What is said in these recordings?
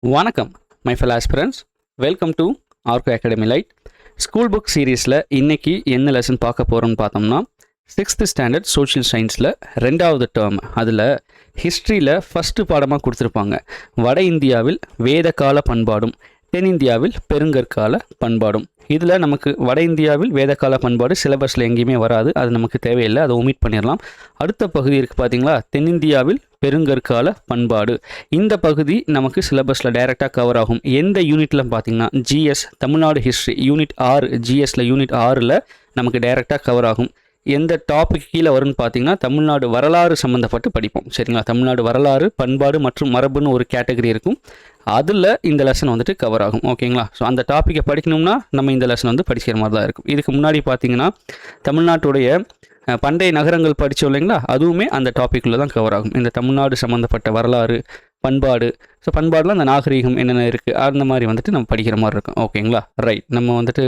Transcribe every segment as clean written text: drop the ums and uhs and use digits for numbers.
வணக்கம் my fellow aspirants, welcome to Argo Academy Light. School book சீரீஸில் இன்றைக்கி என்ன லெசன் பார்க்க போகிறோம்னு பார்த்தோம்னா, 6th ஸ்டாண்டர்ட் சோஷியல் சயின்ஸில் 2வது டேர்ம். அதில் ஹிஸ்ட்ரியில் ஃபஸ்ட்டு பாடமாக கொடுத்துருப்பாங்க வட இந்தியாவில் வேதகால பண்பாடும் தென்னிந்தியாவில் பெருங்கற்கால பண்பாடும். இதில் நமக்கு வட இந்தியாவில் வேதகால பண்பாடு சிலபஸில் எங்கேயுமே வராது, அது நமக்கு தேவையில்லை, அதை ஒமிட் பண்ணிடலாம். அடுத்த பகுதி இருக்குது பார்த்தீங்களா, தென்னிந்தியாவில் பெருங்கற்கால பண்பாடு. இந்த பகுதி நமக்கு சிலபஸில் டைரெக்டாக கவர் ஆகும். எந்த யூனிட்டில் பார்த்தீங்கன்னா ஜிஎஸ் தமிழ்நாடு ஹிஸ்ட்ரி யூனிட் 6, ஜிஎஸில் யூனிட் 6ல் நமக்கு டைரெக்டாக கவர் ஆகும். எந்த டாபிக் கீழே வரும்னு பார்த்தீங்கன்னா தமிழ்நாடு வரலாறு சம்மந்தப்பட்டு படிப்போம். சரிங்களா, தமிழ்நாடு வரலாறு, பண்பாடு மற்றும் மரபுன்னு ஒரு கேட்டகரி இருக்கும். அதில் இந்த லெசன் வந்துட்டு கவர் ஆகும். ஓகேங்களா, ஸோ அந்த டாப்பிக்கை படிக்கணும்னா நம்ம இந்த லெசன் வந்து படிக்கிற மாதிரி தான் இருக்கும். இதுக்கு முன்னாடி பார்த்தீங்கன்னா தமிழ்நாட்டுடைய பண்டைய நகரங்கள் படித்தோம் இல்லைங்களா, அதுவுமே அந்த டாப்பிக்கில் தான் கவர் ஆகும். இந்த தமிழ்நாடு சம்மந்தப்பட்ட வரலாறு, பண்பாடு, ஸோ பண்பாடில் அந்த நாகரீகம் என்னென்ன இருக்குது அந்த மாதிரி வந்துட்டு நம்ம படிக்கிற மாதிரி இருக்கும். ஓகேங்களா, ரைட். நம்ம வந்துட்டு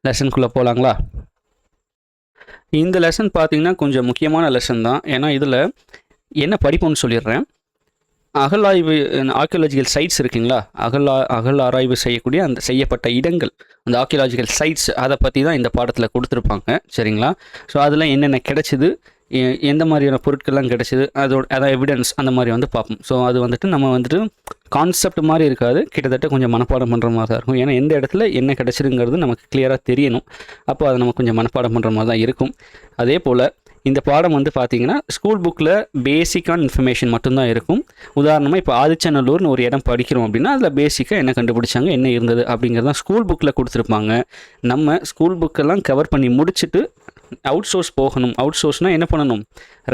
லெசனுக்குள்ளே போகலாங்களா. இந்த லெசன் பார்த்தீங்கன்னா கொஞ்சம் முக்கியமான லெசன் தான். ஏன்னா இதில் என்ன படிப்போம்னு சொல்லிடுறேன். அகழாய்வு, ஆர்கியாலஜிக்கல் சைட்ஸ் இருக்குங்களா, அகழ் ஆராய்வு செய்யக்கூடிய அந்த செய்யப்பட்ட இடங்கள், அந்த ஆர்கியாலஜிக்கல் சைட்ஸ், அதை பற்றி தான் இந்த பாடத்தில் கொடுத்துருப்பாங்க. சரிங்களா, ஸோ அதில் என்னென்ன கிடைச்சிது, எந்த மாதிரியான பொருட்கள்லாம் கிடைச்சிது, அதான் எவிடன்ஸ், அந்த மாதிரி வந்து பார்ப்போம். ஸோ அது வந்துட்டு நம்ம வந்துட்டு கான்செப்ட் மாதிரி இருக்காது, கிட்டத்தட்ட கொஞ்சம் மனப்பாடம் பண்ணுற மாதிரி தான் இருக்கும். ஏன்னா எந்த இடத்துல என்ன கிடச்சிருங்கிறது நமக்கு கிளியராக தெரியணும். அப்போ அதை நம்ம கொஞ்சம் மனப்பாடம் பண்ணுற மாதிரி தான் இருக்கும். அதே போல் இந்த பாடம் வந்து பார்த்திங்கன்னா ஸ்கூல் புக்கில் பேசிக்கான இன்ஃபர்மேஷன் மட்டும்தான் இருக்கும். உதாரணமாக இப்போ ஆதிச்சநல்லூர்னு ஒரு இடம் படிக்கிறோம் அப்படின்னா அதில் பேசிக்காக என்ன கண்டுபிடிச்சாங்க, என்ன இருந்தது அப்படிங்கிறது தான் ஸ்கூல் புக்கில் கொடுத்துருப்பாங்க. நம்ம ஸ்கூல் புக்கெல்லாம் கவர் பண்ணி முடிச்சுட்டு அவுட் சோர்ஸ் போகணும். அவுட் சோர்ஸ்னால் என்ன பண்ணணும்,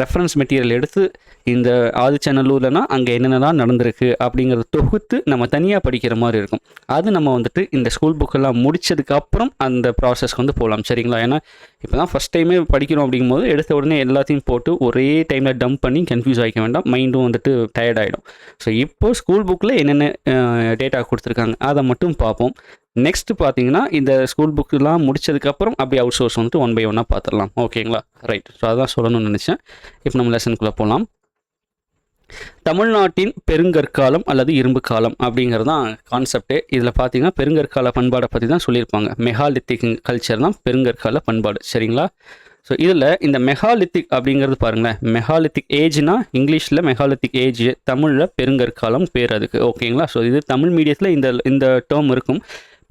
ரெஃபரன்ஸ் மெட்டீரியல் எடுத்து இந்த ஆதிச்சநல்லூர்லனா அங்கே என்னென்னலாம் நடந்திருக்கு அப்படிங்கிறத தொகுத்து நம்ம தனியாக படிக்கிற மாதிரி இருக்கும். அது நம்ம வந்துட்டு இந்த ஸ்கூல் புக்கெல்லாம் முடிச்சதுக்கப்புறம் அந்த ப்ராசஸ்க்கு வந்து போகலாம். சரிங்களா, ஏன்னா இப்போ தான் ஃபஸ்ட் டைமே படிக்கிறோம் அப்படிங்கும்போது எடுத்த உடனே எல்லாத்தையும் போட்டு ஒரே டைமில் டம்ப் பண்ணி கன்ஃபியூஸ் ஆகிக்க வேண்டாம், மைண்டும் வந்துட்டு டயர்ட் ஆகிடும். ஸோ இப்போது ஸ்கூல் புக்கில் என்னென்ன டேட்டா கொடுத்துருக்காங்க அதை மட்டும் பார்ப்போம். நெக்ஸ்ட் பார்த்தீங்கன்னா இந்த ஸ்கூல் புக்கெலாம் முடிச்சதுக்கப்புறம் அப்படி அவுட் சோர்ஸ் வந்துட்டு 1 by 1 பார்த்துடலாம். ஓகேங்களா, ரைட். ஸோ அதான் சொல்லணும்னு நினச்சேன். இப்போ நம்ம லெசனுக்குள்ளே போகலாம். தமிழ்நாட்டின் பெருங்கற்காலம் அல்லது இரும்பு காலம் அப்படிங்கிறது தான் கான்செப்டே. இதில் பார்த்தீங்கன்னா பெருங்கற்கால பண்பாடை பற்றி தான் சொல்லியிருப்பாங்க. மெகாலித்திக் கல்ச்சர் தான் பெருங்கற்கால பண்பாடு. சரிங்களா, ஸோ இதில் இந்த மெகாலித்திக் அப்படிங்கிறது பாருங்களேன், மெகாலித்திக் ஏஜ்னா இங்கிலீஷில் மெகாலித்திக் ஏஜ், தமிழில் பெருங்கற்காலம் பேர் அதுக்கு. ஓகேங்களா, ஸோ இது தமிழ் மீடியத்தில் இந்த டேர்ம் இருக்கும்.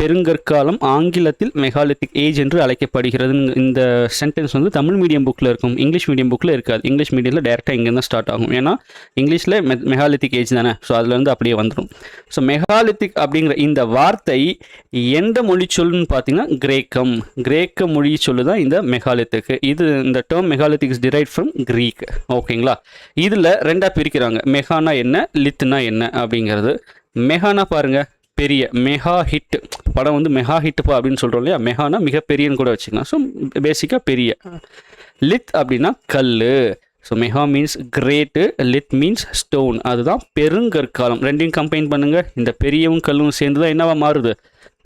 பெருங்கற்காலம் ஆங்கிலத்தில் மெகாலித்திக் ஏஜ் என்று அழைக்கப்படுகிறது. இந்த சென்டென்ஸ் வந்து தமிழ் மீடியம் புக்கில் இருக்கும், இங்கிலீஷ் மீடியம் புக்கில் இருக்காது. இங்கிலீஷ் மீடியத்தில் டேரெக்டாக இங்கே தான் ஸ்டார்ட் ஆகும். ஏன்னா இங்கிலீஷில் மெகாலித்திக் ஏஜ் தானே, ஸோ அதுலேருந்து அப்படியே வந்துடும். ஸோ மெகாலித்திக் அப்படிங்கிற இந்த வார்த்தை எந்த மொழி சொல்லுன்னு பார்த்தீங்கன்னா கிரேக்க மொழி சொல்லு தான் இந்த மெகாலித்திக். இந்த term megalithic is derived from Greek. ஓகேங்களா, இதில் ரெண்டாக பிரிக்கிறாங்க. மெகானா என்ன, லித்னா என்ன அப்படிங்கிறது. மெகானா பாருங்கள், பெரிய, மெகா ஹிட் படம் வந்து மெகா ஹிட்டுப்பா அப்படின்னு சொல்கிறோம் இல்லையா, மெகானா மிகப்பெரியன்னு கூட வச்சுக்கலாம். ஸோ பேசிக்காக பெரிய. லித் அப்படின்னா கல். So mega means great, lith means stone. அதுதான் பெருங்கற்காலம். ரெண்டையும் கம்பைன் பண்ணுங்கள், இந்த பெரியவும் கல்லும் சேர்ந்து தான் என்னவா மாறுது,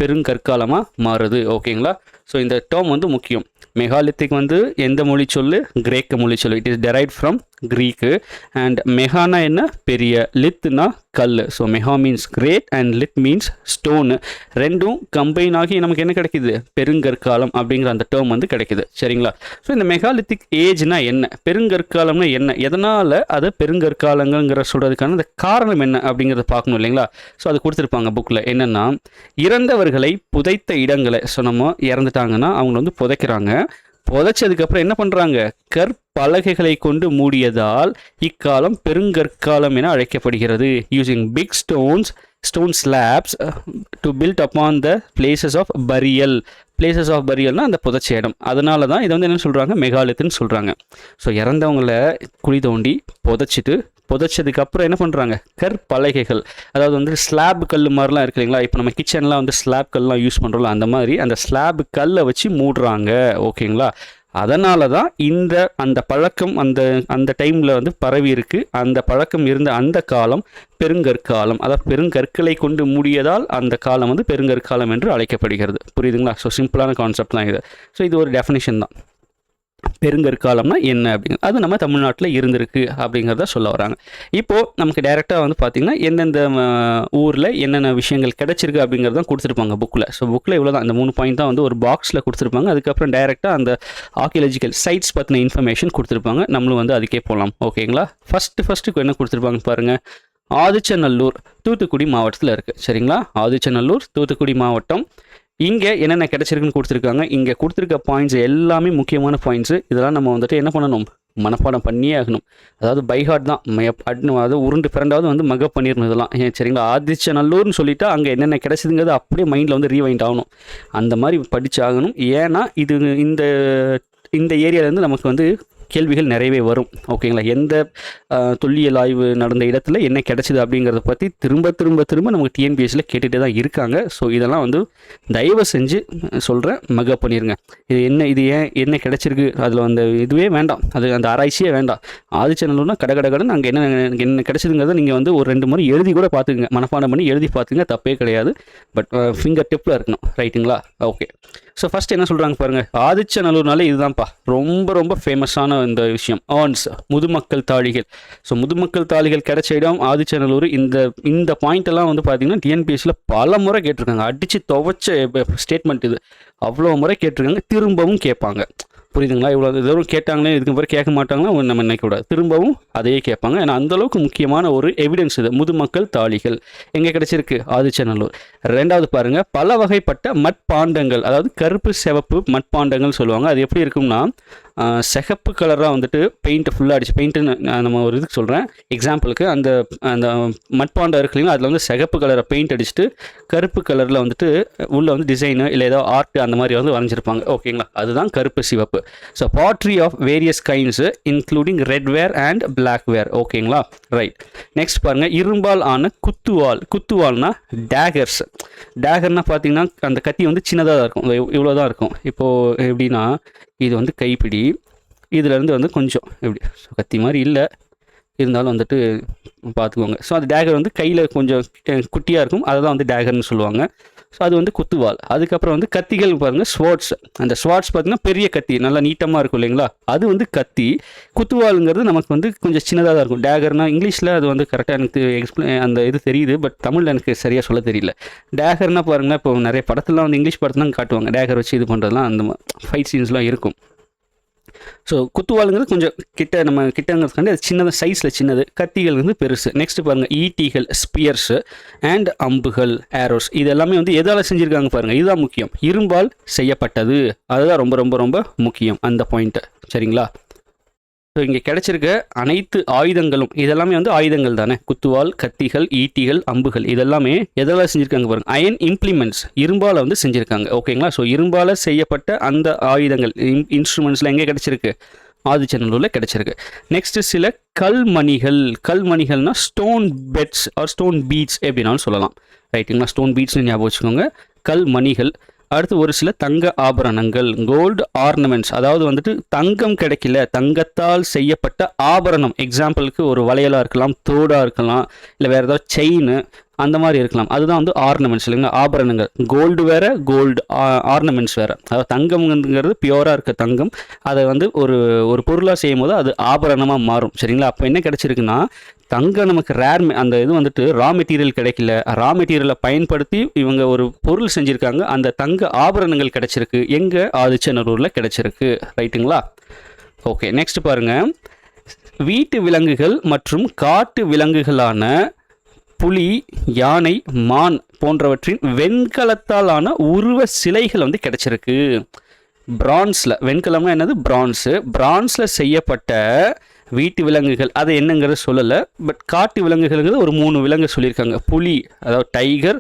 பெருங்கற்காலமாக மாறுது. ஓகேங்களா, ஸோ இந்த டேர்ம் வந்து முக்கியம். மெகாலித்திக் வந்து எந்த மொழி சொல்லு, கிரேக்க மொழி சொல்லு. It is derived from Greek. And மெகானா என்ன, பெரிய, லித்னா கல். So mega means great and lith means stone. ரெண்டும் கம்பைன் ஆகி நமக்கு என்ன கிடைக்கிது, பெருங்கற்காலம் அப்படிங்கிற அந்த டேர்ம் வந்து கிடைக்கிது. சரிங்களா, ஸோ இந்த மெகாலித்திக் ஏஜ்னா என்ன, பெருங்கற்காலம்னா என்ன, எதனால் அதை பெருங்கற்காலங்கிற சொல்கிறதுக்கான அந்த காரணம் என்ன அப்படிங்கிறத பார்க்கணும் இல்லைங்களா. ஸோ அது கொடுத்துருப்பாங்க புக்கில். என்னென்னா, இறந்தவர்களை புதைத்த இடங்களை, ஸோ நம்ம இறந்துட்டாங்கன்னா அவங்கள வந்து புதைக்கிறாங்க. புதைச்சதுக்கப்புறம் என்ன பண்ணுறாங்க, கற்பலகைகளை கொண்டு மூடியதால் இக்காலம் பெருங்கற்காலம் என அழைக்கப்படுகிறது. Using big stone slabs to build upon the places of பரியல்னா அந்த புதைச்ச இடம். அதனால தான் இதை வந்து என்ன சொல்கிறாங்க, மெகாலித்துன்னு சொல்கிறாங்க. ஸோ இறந்தவங்களை குழி தோண்டி புதைச்சதுக்கப்புறம் என்ன பண்ணுறாங்க, கற்பலகைகள், அதாவது வந்து ஸ்லாப் கல் மாதிரிலாம் இருக்கு இல்லைங்களா. இப்போ நம்ம கிச்சன்லாம் வந்து ஸ்லாப் கல்லாம் யூஸ் பண்ணுறோம்ல, அந்த மாதிரி அந்த ஸ்லாப் கல்லை வச்சு மூடுறாங்க. ஓகேங்களா, அதனால தான் அந்த பழக்கம் அந்த டைமில் வந்து பரவி இருக்குது. அந்த பழக்கம் இருந்த அந்த காலம் பெருங்கற்காலம், அதாவது பெருங்கற்களை கொண்டு மூடியதால் அந்த காலம் வந்து பெருங்கற்காலம் என்று அழைக்கப்படுகிறது. புரியுதுங்களா. ஸோ சிம்பிளான கான்செப்ட் தான் இது. ஸோ இது ஒரு டெஃபினிஷன் தான். பெருங்கற்காலம்னா என்ன அப்படிங்கிறது அது நம்ம தமிழ்நாட்டில் இருந்திருக்கு அப்படிங்கிறத சொல்ல வராங்க. இப்போது நமக்கு டைரெக்டாக வந்து பார்த்திங்கன்னா எந்தெந்த ஊரில் என்னென்ன விஷயங்கள் கிடச்சிருக்கு அப்படிங்கிறது தான் கொடுத்துருப்பாங்க புக்கில். ஸோ புக்கில் இவ்வளோ தான், இந்த 3 பாயிண்ட் தான் வந்து ஒரு பாக்ஸில் கொடுத்துருப்பாங்க. அதுக்கப்புறம் டைரெக்டாக அந்த ஆர்கியாலஜிக்கல் சைட்ஸ் பற்றின இன்ஃபர்மேஷன் கொடுத்துருப்பாங்க. நம்மளும் வந்து அதுக்கே போகலாம். ஓகேங்களா? ஃபஸ்ட்டுக்கு என்ன கொடுத்துருப்பாங்க பாருங்கள். ஆதிச்சநல்லூர் தூத்துக்குடி மாவட்டத்தில் இருக்குது. சரிங்களா? ஆதிச்சநல்லூர் தூத்துக்குடி மாவட்டம். இங்கே என்னென்ன கிடச்சிருக்குன்னு கொடுத்துருக்காங்க. இங்கே கொடுத்துருக்க பாயிண்ட்ஸ் எல்லாமே முக்கியமான பாயிண்ட்ஸு. இதெல்லாம் நம்ம வந்துட்டு என்ன பண்ணணும், மனப்பாடம் பண்ணியே ஆகணும். அதாவது பைஹார்ட் தான், அதாவது உருண்டு பிறண்டாவது வந்து மக பண்ணிடணும் இதெல்லாம். சரிங்களா? ஆதிச்சநல்லூர்னு சொல்லிட்டா அங்கே என்னென்ன கிடச்சிதுங்கிறது அப்படியே மைண்டில் வந்து ரீவைண்ட் ஆகணும். அந்த மாதிரி படித்தாகணும். ஏன்னா இது இந்த ஏரியாவிலேருந்து நமக்கு வந்து கேள்விகள் நிறையவே வரும். ஓகேங்களா? எந்த தொல்லியல் ஆய்வு நடந்த இடத்துல என்ன கிடச்சிது அப்படிங்கிறத பற்றி திரும்ப நமக்கு டிஎன்பிஎஸ்சியில் கேட்டுகிட்டே தான் இருக்காங்க. ஸோ இதெல்லாம் வந்து தயவு செஞ்சு சொல்கிறேன், மக பண்ணிடுங்க. இது ஏன் என்ன கிடச்சிருக்கு, அதில் அந்த இதுவே வேண்டாம், அது அந்த ஆராய்ச்சியே வேண்டாம். ஆதிச்சநல்லூர்னா கடகடன்னு அங்கே என்ன கிடச்சிதுங்கிறத நீங்கள் வந்து ஒரு 2 முறை எழுதி கூட பார்த்துக்குங்க, மனப்பாடம் பண்ணி எழுதி பார்த்துங்க, தப்பே கிடையாது. பட் ஃபிங்கர் டிப்பில் இருக்கணும். ரைட்டுங்களா? ஓகே. ஸோ ஃபஸ்ட் என்ன சொல்கிறாங்க பாருங்கள். ஆதிச்சநல்லூர்னாலே இதுதான்ப்பா ரொம்ப ஃபேமஸான இந்த விஷயம். ஆர்ன்ஸ், முதுமக்கள் தாழிகள். ஸோ முதுமக்கள் தாழிகள் கிடைச்ச இடம் ஆதிச்சநல்லூர். இந்த பாயிண்ட் எல்லாம் வந்து பார்த்தீங்கன்னா டிஎன்பிஎஸ்சியில் பல முறை கேட்டிருக்காங்க. அடித்து துவைச்ச ஸ்டேட்மெண்ட் இது. அவ்வளோ முறை கேட்டிருக்காங்க, திரும்பவும் கேட்பாங்க. புரியுதுங்களா? இவ்வளோ தூரம் கேட்டாங்களே, இதுக்கு பிறகு கேட்க மாட்டாங்களா நம்ம நினைக்கக்கூடாது. திரும்பவும் அதையே கேட்பாங்க. ஏன்னா அந்தளவுக்கு முக்கியமான ஒரு எவிடன்ஸ் இது. முதுமக்கள் தாழிகள் எங்கே கிடச்சிருக்கு? ஆதிச்சநல்லூர். 2வது பாருங்கள், பல வகைப்பட்ட மட்பாண்டங்கள், அதாவது கருப்பு சிவப்பு மட்பாண்டங்கள் சொல்லுவாங்க. அது எப்படி இருக்கும்னா சிகப்பு கலராக வந்துட்டு பெயிண்ட்டை ஃபுல்லாக அடிச்சு, பெயிண்ட்டுன்னு நம்ம ஒரு இதுக்கு சொல்கிறேன் எக்ஸாம்பிளுக்கு, அந்த மட்பாண்டம் இருக்கு இல்லைங்களா, அதில் வந்து சிகப்பு கலரை பெயிண்ட் அடிச்சுட்டு கருப்பு கலரில் வந்துட்டு உள்ளே வந்து டிசைனு இல்லை ஏதோ ஆர்ட் அந்த மாதிரி வந்து வரைஞ்சிருப்பாங்க. ஓகேங்களா? அதுதான் கருப்பு சிவப்பு. So pottery of various kinds including red ware and black ware. ஓகேங்களா? ரைட். நெக்ஸ்ட் பாருங்கள், இரும்பால் ஆன குத்துவால்னா டேகர்ஸ். டேகர்னால் பார்த்தீங்கன்னா அந்த கத்தி வந்து சின்னதாக தான் இருக்கும், இவ்வளோ தான் இருக்கும். இப்போது எப்படின்னா இது வந்து கைப்பிடி, இதிலேருந்து வந்து கொஞ்சம் எப்படி கத்தி மாதிரி இல்லை, இருந்தாலும் வந்துட்டு பார்த்துக்கோங்க. ஸோ அது டேகர் வந்து கையில் கொஞ்சம் குட்டியாக இருக்கும், அதை தான் வந்து டேகர்னு சொல்லுவாங்க. ஸோ அது வந்து குத்துவால். அதுக்கப்புறம் வந்து கத்திகள் பாருங்கள், ஸ்வாட்ஸ். அந்த ஸ்வாட்ஸ் பார்த்திங்கன்னா பெரிய கத்தி, நல்லா நீட்டமாக இருக்கும் இல்லைங்களா, அது வந்து கத்தி. குத்துவாலுங்கிறது நமக்கு வந்து கொஞ்சம் சின்னதாக தான் இருக்கும். டேகர்னால் இங்கிலீஷில் அது வந்து கரெக்டாக எனக்கு அந்த இது தெரியுது, பட் தமிழில் எனக்கு சரியாக சொல்ல தெரியல. டேகர்னால் பாருங்கள், இப்போ நிறைய படத்துலாம் வந்து இங்கிலீஷ் படத்துலாம் காட்டுவாங்க, டேகர் வச்சு இது பண்ணுறதுலாம், அந்த ஃபைட் சீன்ஸ்லாம் இருக்கும். ஸோ குத்துவாளுங்கிறது கொஞ்சம் நம்ம கிட்டங்கிறதுக்காண்டி அது சின்னதாக சைஸில் சின்னது, கத்திகள் வந்து பெருசு. நெக்ஸ்ட் பாருங்கள், ஈட்டிகள், ஸ்பியர்ஸு அண்ட் அம்புகள், ஏரோஸ். இது எல்லாமே வந்து எதால் செஞ்சுருக்காங்க பாருங்கள், இதுதான் முக்கியம். இரும்பால் செய்யப்பட்டது, அதுதான் ரொம்ப முக்கியம் அந்த பாயிண்ட்டு. சரிங்களா? ஸோ இங்கே கிடச்சிருக்க அனைத்து ஆயுதங்களும், இதெல்லாமே வந்து ஆயுதங்கள் தானே. குத்துவால், கத்திகள், ஈட்டிகள், அம்புகள், இதெல்லாமே எதெல்லாம் செஞ்சுருக்காங்க பாருங்கள், அயன் இம்ப்ளிமெண்ட்ஸ், இரும்பால் வந்து செஞ்சுருக்காங்க. ஓகேங்களா? ஸோ இரும்பால் செய்யப்பட்ட அந்த ஆயுதங்கள், இன்ஸ்ட்ருமெண்ட்ஸில் எங்கே கிடச்சிருக்கு? ஆதிச்சநல்லூரில் கிடச்சிருக்கு. நெக்ஸ்ட்டு சில கல்மணிகள்னால் stone beds or stone beads எப்படின்னாலும் சொல்லலாம். ரைட்டுங்களா? ஸ்டோன் பீட்ஸ்னு ஞாபகம் வச்சுக்கோங்க, கல்மணிகள். அடுத்து ஒரு சில தங்க ஆபரணங்கள், கோல்டு ஆர்னமெண்ட்ஸ், அதாவது வந்துட்டு தங்கம் கிடைக்கல, தங்கத்தால் செய்யப்பட்ட ஆபரணம். எக்ஸாம்பிளுக்கு ஒரு வளையலாக இருக்கலாம், தோடாக இருக்கலாம், இல்லை வேறு ஏதாவது செயின் அந்த மாதிரி இருக்கலாம். அதுதான் வந்து ஆர்னமெண்ட்ஸ் இல்லைங்களா, ஆபரணங்கள். கோல்டு வேறு, கோல்டு ஆர்னமெண்ட்ஸ் வேறு. அதாவது தங்கம்ங்கிறது பியூராக இருக்க தங்கம், அதை வந்து ஒரு பொருளாக செய்யும் போது அது ஆபரணமாக மாறும். சரிங்களா? அப்போ என்ன கிடச்சிருக்குன்னா, தங்கம் நமக்கு ரேர், அந்த இது வந்துட்டு ரா மெட்டீரியல் கிடைக்கல, ரா மெட்டீரியலை பயன்படுத்தி இவங்க ஒரு பொருள் செஞ்சுருக்காங்க, அந்த தங்க ஆபரணங்கள் கிடச்சிருக்கு. எங்கே? ஆதிச்சநல்லூரில் கிடச்சிருக்கு. ரைட்டுங்களா? ஓகே. நெக்ஸ்ட் பாருங்கள், வீட்டு விலங்குகள் மற்றும் காட்டு விலங்குகளான புலி, யானை, மான் போன்றவற்றின் வெண்கலத்தாலான உருவ சிலைகள் வந்து கிடச்சிருக்கு. பிரான்ஸில், வெண்கலம்னா என்னது? பிரான்ஸில் செய்யப்பட்ட வீட்டு விலங்குகள், அது என்னங்கிறத சொல்லலை. பட் காட்டு விலங்குகள்ங்கிறது ஒரு 3 விலங்கு சொல்லியிருக்காங்க. புலி, அதாவது டைகர்,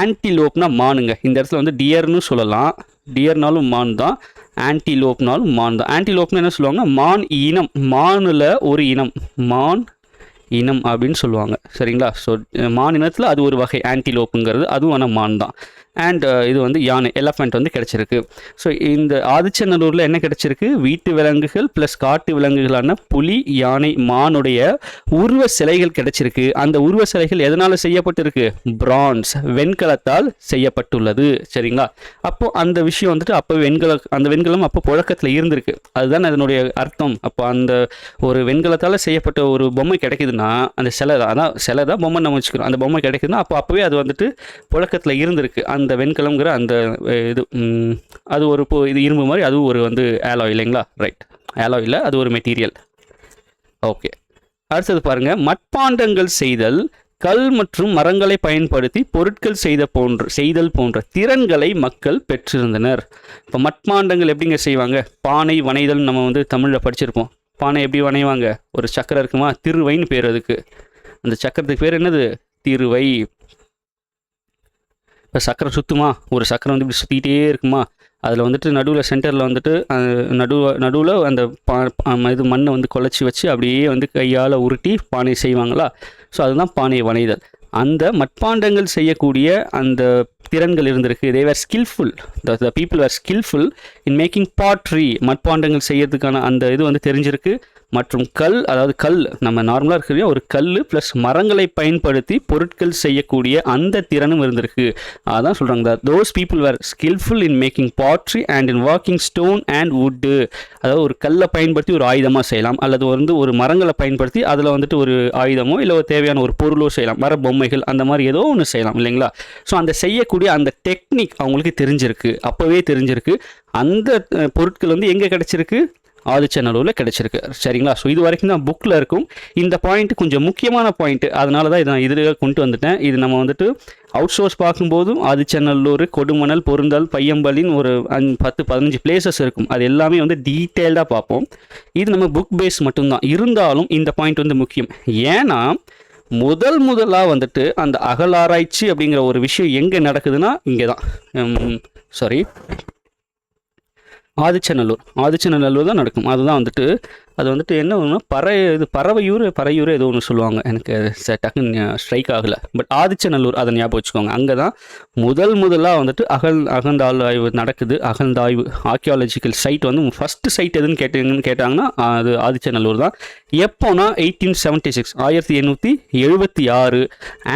ஆன்டிலோப்னா மானுங்க. இந்த இடத்துல வந்து டியர்னு சொல்லலாம், டியர்னாலும் மான் தான், ஆன்டிலோப்னாலும் மான் தான். ஆன்டிலோப்னு என்ன சொல்லுவாங்க? மான் இனம், மானில் ஒரு இனம், மான் இனம் அப்படின்னு சொல்லுவாங்க. சரிங்களா? ஸோ மான் இனத்தில் அது ஒரு வகை ஆன்டிலோப்புங்கிறது, அதுவும் ஆனால் மான் தான். அண்ட் இது வந்து யானை எலஃபண்ட் வந்து கிடச்சிருக்கு. ஸோ இந்த ஆதிச்சநல்லூரில் என்ன கிடச்சிருக்கு? வீட்டு விலங்குகள் ப்ளஸ் காட்டு விலங்குகளான புலி, யானை, மானுடைய உருவ சிலைகள் கிடச்சிருக்கு. அந்த உருவ சிலைகள் எதனால் செய்யப்பட்டிருக்கு? பிரான்ஸ், வெண்கலத்தால் செய்யப்பட்டுள்ளது. சரிங்களா? அப்போது அந்த விஷயம் வந்துட்டு அப்போ அந்த வெண்கலம் அப்போ புழக்கத்தில் இருந்திருக்கு. அதுதான் அதனுடைய அர்த்தம். அப்போ அந்த ஒரு வெண்கலத்தால் செய்யப்பட்ட ஒரு பொம்மை கிடைக்குதுன்னா அந்த சிலை தான், அதான் சிலை தான் பொம்மை நம்ம வச்சுக்கிறோம். அந்த பொம்மை கிடைக்குதுன்னா அப்போவே அது வந்துட்டு புழக்கத்தில் இருந்திருக்கு. அந்த வெண்கலம்ங்கிற அந்த இது அது ஒரு இது இரும்பு மாதிரி, அதுவும் ஒரு வந்து ஆலாய் இல்லைங்களா? ரைட், ஆலாய் இல்லை, அது ஒரு மெட்டீரியல். ஓகே, அடுத்தது பாருங்க, மட்பாண்டங்கள் செய்தல், கல் மற்றும் மரங்களை பயன்படுத்தி பொருட்கள் செய்தல் போன்ற திறன்களை மக்கள் பெற்றிருந்தனர். இப்போ மட்பாண்டங்கள் எப்படிங்க செய்வாங்க? பானை வனைதல் நம்ம வந்து தமிழில் படிச்சிருப்போம். பானை எப்படி வனைவாங்க? ஒரு சக்கரம் இருக்குமா, திருவைன்னு பேர் அதுக்கு. அந்த சக்கரத்துக்கு பேர் என்னது? திருவை. இப்போ சக்கரம் சுற்றுமா, ஒரு சக்கரம் வந்து இப்படி சுற்றிக்கிட்டே இருக்குமா, அதில் வந்துட்டு நடுவில் சென்டரில் வந்துட்டு நடுவில் அந்த இது மண்ணை வந்து குழச்சி வச்சு அப்படியே வந்து கையால் உருட்டி பானை செய்வாங்களா? ஸோ அதுதான் பானை வனைதல். அந்த மட்பாண்டங்கள் செய்யக்கூடிய அந்த திறன்கள் இருந்திருக்கு. They were skilful, the people were skilful in making pottery. மட்பாண்டங்கள் செய்யறதுக்கான அந்த இது வந்து தெரிஞ்சிருக்கு. மற்றும் கல், அதாவது கல் நம்ம நார்மலாக இருக்கிற ஒரு கல் ப்ளஸ் மரங்களை பயன்படுத்தி பொருட்கள் செய்யக்கூடிய அந்த திறனும் இருந்திருக்கு. அதான் சொல்கிறாங்க, those people were skilful in making pottery and in working stone and wood. அதாவது ஒரு கல்லை பயன்படுத்தி ஒரு ஆயுதமாக செய்யலாம், அல்லது வந்து ஒரு மரங்களை பயன்படுத்தி அதில் வந்துட்டு ஒரு ஆயுதமோ இல்லை ஒரு தேவையான ஒரு பொருளோ செய்யலாம், மர பொம்மைகள் அந்த மாதிரி ஏதோ ஒன்று செய்யலாம் இல்லைங்களா? ஸோ அந்த செய்யக்கூடிய அந்த டெக்னிக் அவங்களுக்கு தெரிஞ்சிருக்கு, அப்போவே தெரிஞ்சிருக்கு. அந்த பொருட்கள் வந்து எங்கே கிடச்சிருக்கு? ஆதிச்சநல்லூரில் கிடச்சிருக்கு. சரிங்களா? ஸோ இது வரைக்கும் தான் புக்கில் இருக்கும். இந்த பாயிண்ட் கொஞ்சம் முக்கியமான பாயிண்ட், அதனால தான் இதை நான் இதில் கொண்டு வந்துட்டேன். இது நம்ம வந்துட்டு அவுட் சோர்ஸ் பார்க்கும்போதும் ஆதிச்சநல்லூர், கொடுமணல், பொருந்தல், பையம்பலின் ஒரு 10-15 பிளேசஸ் இருக்கும். அது எல்லாமே வந்து டீட்டெயில்டாக பார்ப்போம். இது நம்ம புக் பேஸ் மட்டும்தான் இருந்தாலும் இந்த பாயிண்ட் வந்து முக்கியம். ஏன்னா முதலாக வந்துட்டு அந்த அகலாராய்ச்சி அப்படிங்கிற ஒரு விஷயம் எங்கே நடக்குதுன்னா இங்கே தான், ஆதிச்சநல்லூர் தான் நடக்கும். அதுதான் வந்துட்டு அது வந்துட்டு என்ன ஒன்றுனா பறையூர் ஏதோ ஒன்று சொல்லுவாங்க, எனக்கு டக்குன்னு ஸ்ட்ரைக் ஆகலை. பட் ஆதிச்சநல்லூர் அதை ஞாபகம் வச்சுக்கோங்க. அங்கே தான் முதலாக வந்துட்டு அகழ்ந்தாய்வு நடக்குது. அகழ்ந்தாய்வு ஆர்கியாலஜிக்கல் சைட் வந்து ஃபஸ்ட்டு சைட் எதுன்னு கேட்டாங்கன்னா அது ஆதிச்சநல்லூர் தான். எப்போனா 1876, 1876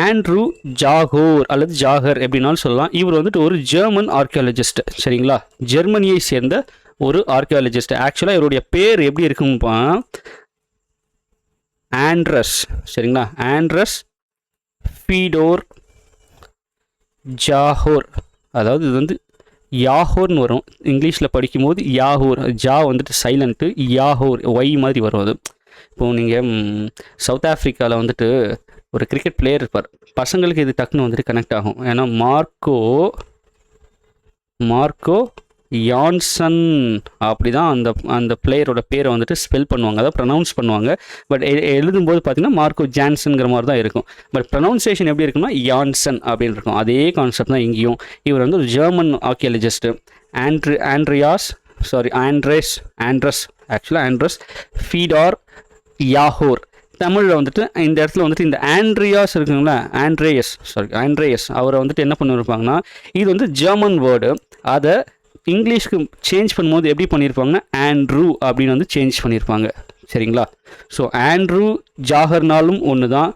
ஆண்ட்ரூ ஜாகோர் அல்லது ஜாகர் எப்படின்னாலும் சொல்லலாம். இவர் வந்துட்டு ஒரு ஜெர்மன் ஆர்கியாலஜிஸ்ட். சரிங்களா? ஜெர்மனியை சேர்ந்த ஒரு ஆர்கியாலஜிஸ்ட். ஆக்சுவலாக இவருடைய பேர் எப்படி இருக்கும்பா, ஆண்ட்ரஸ். சரிங்களா? ஆண்ட்ரஸ் ஃபீடோர் ஜாகோர். அதாவது இது வந்து யாகோர்னு வரும் இங்கிலீஷில் படிக்கும்போது. யாகோர், ஜா வந்துட்டு சைலண்ட்டு, யாகோர் ஒய் மாதிரி வரும். அது இப்போது நீங்கள் சவுத் ஆஃப்ரிக்காவில் வந்துட்டு ஒரு கிரிக்கெட் பிளேயர் இருப்பார். பசங்களுக்கு இது டக்குன்னு வந்துட்டு கனெக்ட் ஆகும். ஏன்னா மார்க்கோ யான்சன் அப்படி தான் அந்த பிளேயரோட பேரை வந்துட்டு ஸ்பெல் பண்ணுவாங்க, அதாவது ப்ரொனவுன்ஸ் பண்ணுவாங்க. பட் எழுதும்போது பார்த்தீங்கன்னா மார்க்கோ ஜான்சன்கிற மாதிரி தான் இருக்கும். பட் ப்ரொனவுன்சியேஷன் எப்படி இருக்குன்னா யான்சன் அப்படின்னு இருக்கும். அதே கான்செப்ட் தான் இங்கேயும். இவர் வந்து ஒரு ஜெர்மன் ஆர்கியாலஜிஸ்ட்டு. ஆண்ட்ரஸ் ஃபீடார் யாகோர். தமிழில் வந்துட்டு இந்த இடத்துல வந்துட்டு இந்த ஆண்ட்ரியாஸ் இருக்குங்களா, ஆண்ட்ரேயஸ் அவரை வந்துட்டு என்ன பண்ணியிருப்பாங்கன்னா, இது வந்து ஜெர்மன் வேர்டு, அதை இங்கிலீஷ்க்கு சேஞ்ச் பண்ணும்போது எப்படி பண்ணியிருப்பாங்கன்னா ஆண்ட்ரூ அப்படின்னு வந்து சேஞ்ச் பண்ணியிருப்பாங்க. சரிங்களா? ஸோ ஆண்ட்ரூ ஜாகர்னாலும் ஒன்று தான்,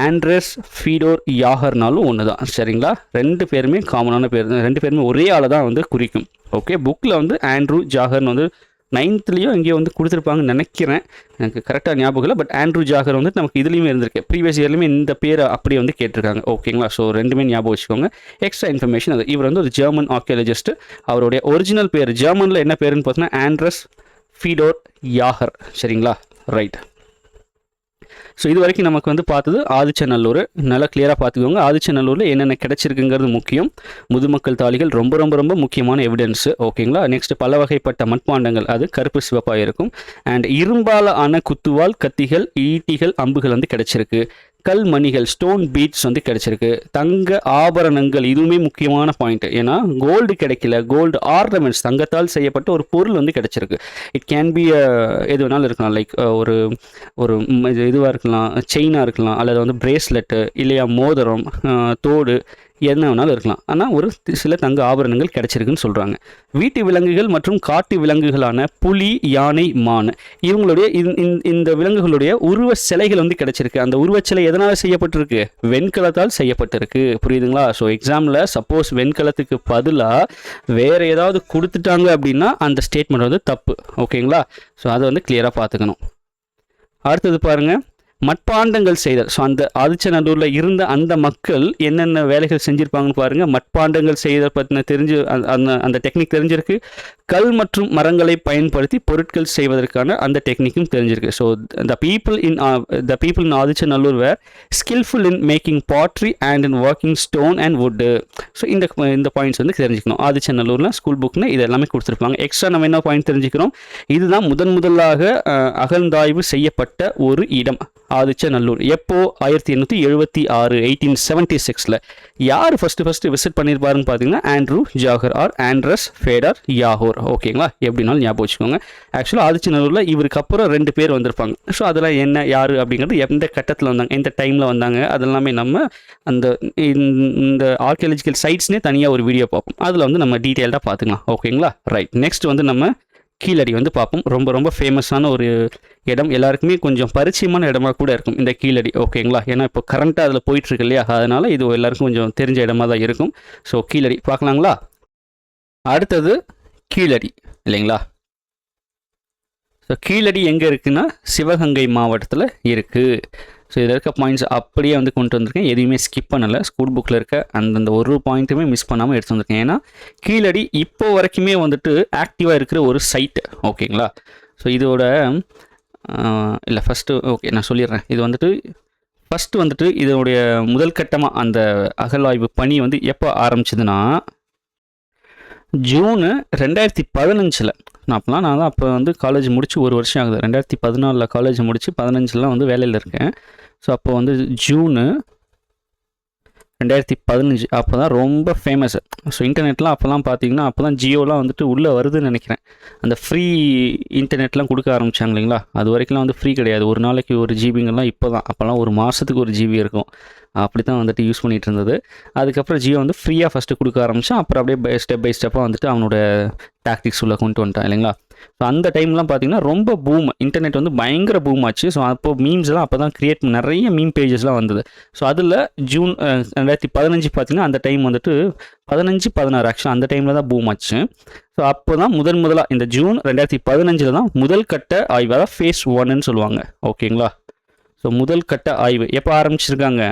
ஆண்ட்ரஸ் ஃபீடோர் யாகர்னாலும் ஒன்று தான். சரிங்களா? ரெண்டு பேருமே காமனான பேர், ரெண்டு பேருமே ஒரே ஆளை தான் வந்து குறிக்கும். ஓகே, புக்கில் வந்து ஆண்ட்ரூ ஜாகர்னு வந்து 9th எங்கேயோ வந்து கொடுத்துருப்பாங்கன்னு நினைக்கிறேன், எனக்கு கரெக்டாக ஞாபகம் இல்லை. பட் ஆண்ட்ரூ ஜாகர் வந்துட்டு நமக்கு இதுலேயுமே இருந்திருக்கு, ப்ரீவியஸ் இயர்லையுமே இந்த பேரை அப்படியே வந்து கேட்டிருக்காங்க. ஓகேங்களா? ஸோ ரெண்டுமே ஞாபகம் வச்சுக்கோங்க. எக்ஸ்ட்ரா இன்ஃபர்மேஷன் அது. இவர் வந்து ஒரு ஜெர்மன் ஆர்கியாலஜிஸ்ட். அவருடைய ஒரிஜினல் பேர் ஜெர்மனில் என்ன பேருன்னு பார்த்தீங்கன்னா ஆண்ட்ரஸ் ஃபீடோர் யாகர். சரிங்களா? ரைட். ஸோ இது வரைக்கும் நமக்கு வந்து பார்த்தது ஆதிச்சநல்லூர். நல்லா கிளியராக பார்த்துக்கோங்க. ஆதிச்சநல்லூரில் என்னென்ன கிடைச்சிருக்குங்கிறது முக்கியம். முதுமக்கள் தாளிகள் ரொம்ப ரொம்ப ரொம்ப முக்கியமான எவிடன்ஸு. ஓகேங்களா? நெக்ஸ்ட் பல வகைப்பட்ட மட்பாண்டங்கள், அது கருப்பு சிவப்பாக இருக்கும். அண்ட் இரும்பால் ஆன குத்துவால், கத்திகள், ஈட்டிகள், அம்புகள் வந்து கிடைச்சிருக்கு. கல் மணிகள் ஸ்டோன் பீட்ஸ் வந்து கிடைச்சிருக்கு. தங்க ஆபரணங்கள் இதுவுமே முக்கியமான பாயிண்ட். ஏன்னா கோல்டு கிடைக்கல, கோல்டு ஆர்னமெண்ட்ஸ் தங்கத்தால் செய்யப்பட்ட ஒரு பொருள் வந்து கிடைச்சிருக்கு. இட் கேன் பி எது வேணாலும் இருக்கலாம். லைக் ஒரு ஒரு இதுவாக இருக்கலாம், செயினாக இருக்கலாம், அல்லது வந்து பிரேஸ்லெட்டு, இல்லையா மோதிரம், தோடு, என்ன வேணாலும் இருக்கலாம். ஆனால் ஒரு சில தங்க ஆபரணங்கள் கிடைச்சிருக்குன்னு சொல்கிறாங்க. வீட்டு விலங்குகள் மற்றும் காட்டு விலங்குகளான புலி, யானை, மான் இவங்களுடைய இந்த விலங்குகளுடைய உருவ சிலைகள் வந்து கிடைச்சிருக்கு. அந்த உருவச்சிலை எதனால் செய்யப்பட்டிருக்கு? வெண்கலத்தால் செய்யப்பட்டிருக்கு. புரியுதுங்களா? ஸோ எக்ஸாமில் சப்போஸ் வெண்கலத்துக்கு பதிலாக வேறு ஏதாவது கொடுத்துட்டாங்க அப்படின்னா அந்த ஸ்டேட்மெண்ட் வந்து தப்பு. ஓகேங்களா? ஸோ அதை வந்து கிளியராக பார்த்துக்கணும். அடுத்தது பாருங்கள், மட்பாண்டங்கள் செய்தல். ஸோ அந்த ஆதிச்சநல்லூரில் இருந்த அந்த மக்கள் என்னென்ன வேலைகள் செஞ்சுருப்பாங்கன்னு பாருங்கள். மட்பாண்டங்கள் செய்தல் பற்றின அந்த டெக்னிக் தெரிஞ்சிருக்கு. கல் மற்றும் மரங்களை பயன்படுத்தி பொருட்கள் செய்வதற்கான அந்த டெக்னிக்கும் தெரிஞ்சிருக்கு. So the people in Adichanallur were skilful in making pottery and in working stone and wood. So இந்த பாயிண்ட்ஸ் வந்து தெரிஞ்சுக்கணும். ஆதிச்சநல்லூரில் ஸ்கூல் புக்னு இது எல்லாமே கொடுத்துருப்பாங்க. எக்ஸ்ட்ரா நம்ம என்ன பாயிண்ட் தெரிஞ்சுக்கிறோம்? இதுதான் முதலாக அகழ்ந்தாய்வு செய்யப்பட்ட ஒரு இடம் ஆதிச்சநல்லூர். எப்போ? 1876 1876. யார் ஃபஸ்ட்டு விசிட் பண்ணியிருப்பாருன்னு பார்த்தீங்கன்னா ஆண்ட்ரூ ஜாகர் ஆர் ஆண்ட்ரஸ் ஃபேடர் யாகோர். ஓகேங்களா? எப்படினாலும் ஞாபகம் வச்சுக்கோங்க. ஆக்சுவலாக ஆதிச்சநல்லூரில் இவருக்கு அப்புறம் 2 பேர் வந்திருப்பாங்க. ஸோ அதெல்லாம் என்ன யார் அப்படிங்கிறது, எந்த கட்டத்தில் வந்தாங்க, எந்த டைமில் வந்தாங்க, அதெல்லாமே நம்ம இந்த ஆர்கியாலஜிக்கல் சைட்ஸ்னே தனியாக ஒரு வீடியோ பார்ப்போம். அதில் வந்து நம்ம டீட்டெயில்டாக பார்த்துக்கலாம். ஓகேங்களா? ரைட். நெக்ஸ்ட் வந்து நம்ம கீழடி வந்து பார்ப்போம். ரொம்ப ஃபேமஸான ஒரு இடம், எல்லாருக்குமே கொஞ்சம் பரிச்சயமான இடமா கூட இருக்கும் இந்த கீழடி. ஓகேங்களா? ஏன்னா இப்போ கரண்ட்டாக அதில் போயிட்டுருக்கு இல்லையா, அதனால் இது எல்லாருக்கும் கொஞ்சம் தெரிஞ்ச இடமா தான் இருக்கும். ஸோ கீழடி பார்க்கலாங்களா? அடுத்தது கீழடி இல்லைங்களா? ஸோ கீழடி எங்கே இருக்குன்னா சிவகங்கை மாவட்டத்தில் இருக்குது. ஸோ இதில் இருக்க பாயிண்ட்ஸ் அப்படியே வந்து கொண்டு வந்திருக்கேன், எதுவுமே ஸ்கிப் பண்ணலை. ஸ்கூல் புக்கில் இருக்க அந்தந்த ஒரு பாயிண்ட்டுமே மிஸ் பண்ணாமல் எடுத்து வந்திருக்கேன். ஏன்னா கீழடி இப்போ வரைக்குமே வந்துட்டு ஆக்டிவாக இருக்கிற ஒரு சைட்டு. ஓகேங்களா? ஸோ இதோட இல்லை ஃபஸ்ட்டு ஓகே நான் சொல்லிடுறேன். இது வந்துட்டு ஃபஸ்ட்டு வந்துட்டு இதோடைய முதல் கட்டமாக அந்த அகழ்வாய்வு பணி வந்து எப்போ ஆரம்பிச்சதுன்னா ஜூனு 2015. நான் தான் அப்போ வந்து காலேஜ் முடித்து 1 வருஷம் ஆகுது. 2014 காலேஜ் முடித்து 15 வந்து வேலையில் இருக்கேன். ஸோ அப்போ வந்து ஜூனு 2015 அப்போ தான் ரொம்ப ஃபேமஸ். ஸோ இன்டர்நெட்லாம் அப்போல்லாம் பார்த்தீங்கன்னா அப்போ தான் ஜியோலாம் வந்துட்டு உள்ளே வருதுன்னு நினைக்கிறேன். அந்த ஃப்ரீ இன்டர்நெட்லாம் கொடுக்க ஆரம்பித்தாங்க இல்லைங்களா? அது வரைக்கும்லாம் வந்து ஃப்ரீ கிடையாது. ஒரு நாளைக்கு 1 ஜிபிங்கெல்லாம் இப்போ தான். அப்போல்லாம் ஒரு மாதத்துக்கு 1 ஜிபி இருக்கும். அப்படி தான் வந்துட்டு யூஸ் பண்ணிகிட்டு இருந்தது. அதுக்கப்புறம் ஜியோ வந்து ஃப்ரீயாக ஃபஸ்ட்டு கொடுக்க ஆரம்பித்தான். அப்புறம் அப்படியே ஸ்டெப் பை ஸ்டெப்பாக வந்துட்டு அவனோட டாக்டிக்ஸ் உள்ள கொண்டு வந்துட்டான் இல்லைங்களா? ஸோ அந்த டைம்லாம் பார்த்தீங்கன்னா ரொம்ப பூம், இன்டர்நெட் வந்து பயங்கர பூம் ஆச்சு. ஸோ அப்போது மீம்ஸ்லாம் அப்போ தான் நிறைய மீம் பேஜஸ்லாம் வந்தது. ஸோ அதில் ஜூன் 2015 பார்த்தீங்கன்னா அந்த டைம் வந்துட்டு 15-16 ஆக்சுவலாக அந்த டைமில் தான் பூம் ஆச்சு. ஸோ அப்போ தான் முதலாக இந்த ஜூன் 2015 தான் முதல் கட்ட ஆய்வு, அதாவது ஃபேஸ் 1ன்னு சொல்லுவாங்க. ஓகேங்களா? ஸோ முதல் கட்ட ஆய்வு எப்போ ஆரம்பிச்சிருக்காங்க?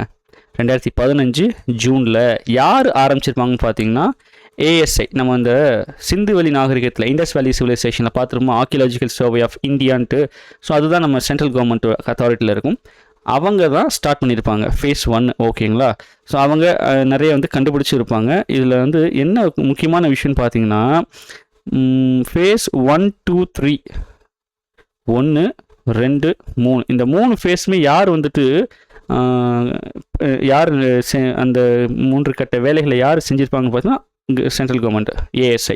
2015 ஜூனில். யார் ஆரம்பிச்சிருப்பாங்கன்னு பார்த்தீங்கன்னா ஏஎஸ்ஐ. நம்ம இந்த சிந்துவெளி நாகரிகத்தில் இண்டஸ் வேலி சிவிலைசேஷனில் பார்த்துருப்போம் ஆர்கியாலஜிக்கல் சர்வே ஆஃப் இந்தியான்ட்டு. ஸோ அதுதான் நம்ம சென்ட்ரல் கவர்மெண்ட் அத்தாரிட்டியில் இருக்கும். அவங்க தான் ஸ்டார்ட் பண்ணியிருப்பாங்க ஃபேஸ் 1. ஓகேங்களா? ஸோ அவங்க நிறைய வந்து கண்டுபிடிச்சிருப்பாங்க. இதில் வந்து என்ன முக்கியமான விஷயம்னு பார்த்தீங்கன்னா ஃபேஸ் 1, 2, 3 1, 2, 3 இந்த 3 ஃபேஸுமே யார் வந்துட்டு யார் அந்த 3 கட்ட வேலைகளை யார் செஞ்சுருப்பாங்கன்னு பார்த்தீங்கன்னா சென்ட்ரல் கவர்மெண்ட் ஏஎஸ்ஐ.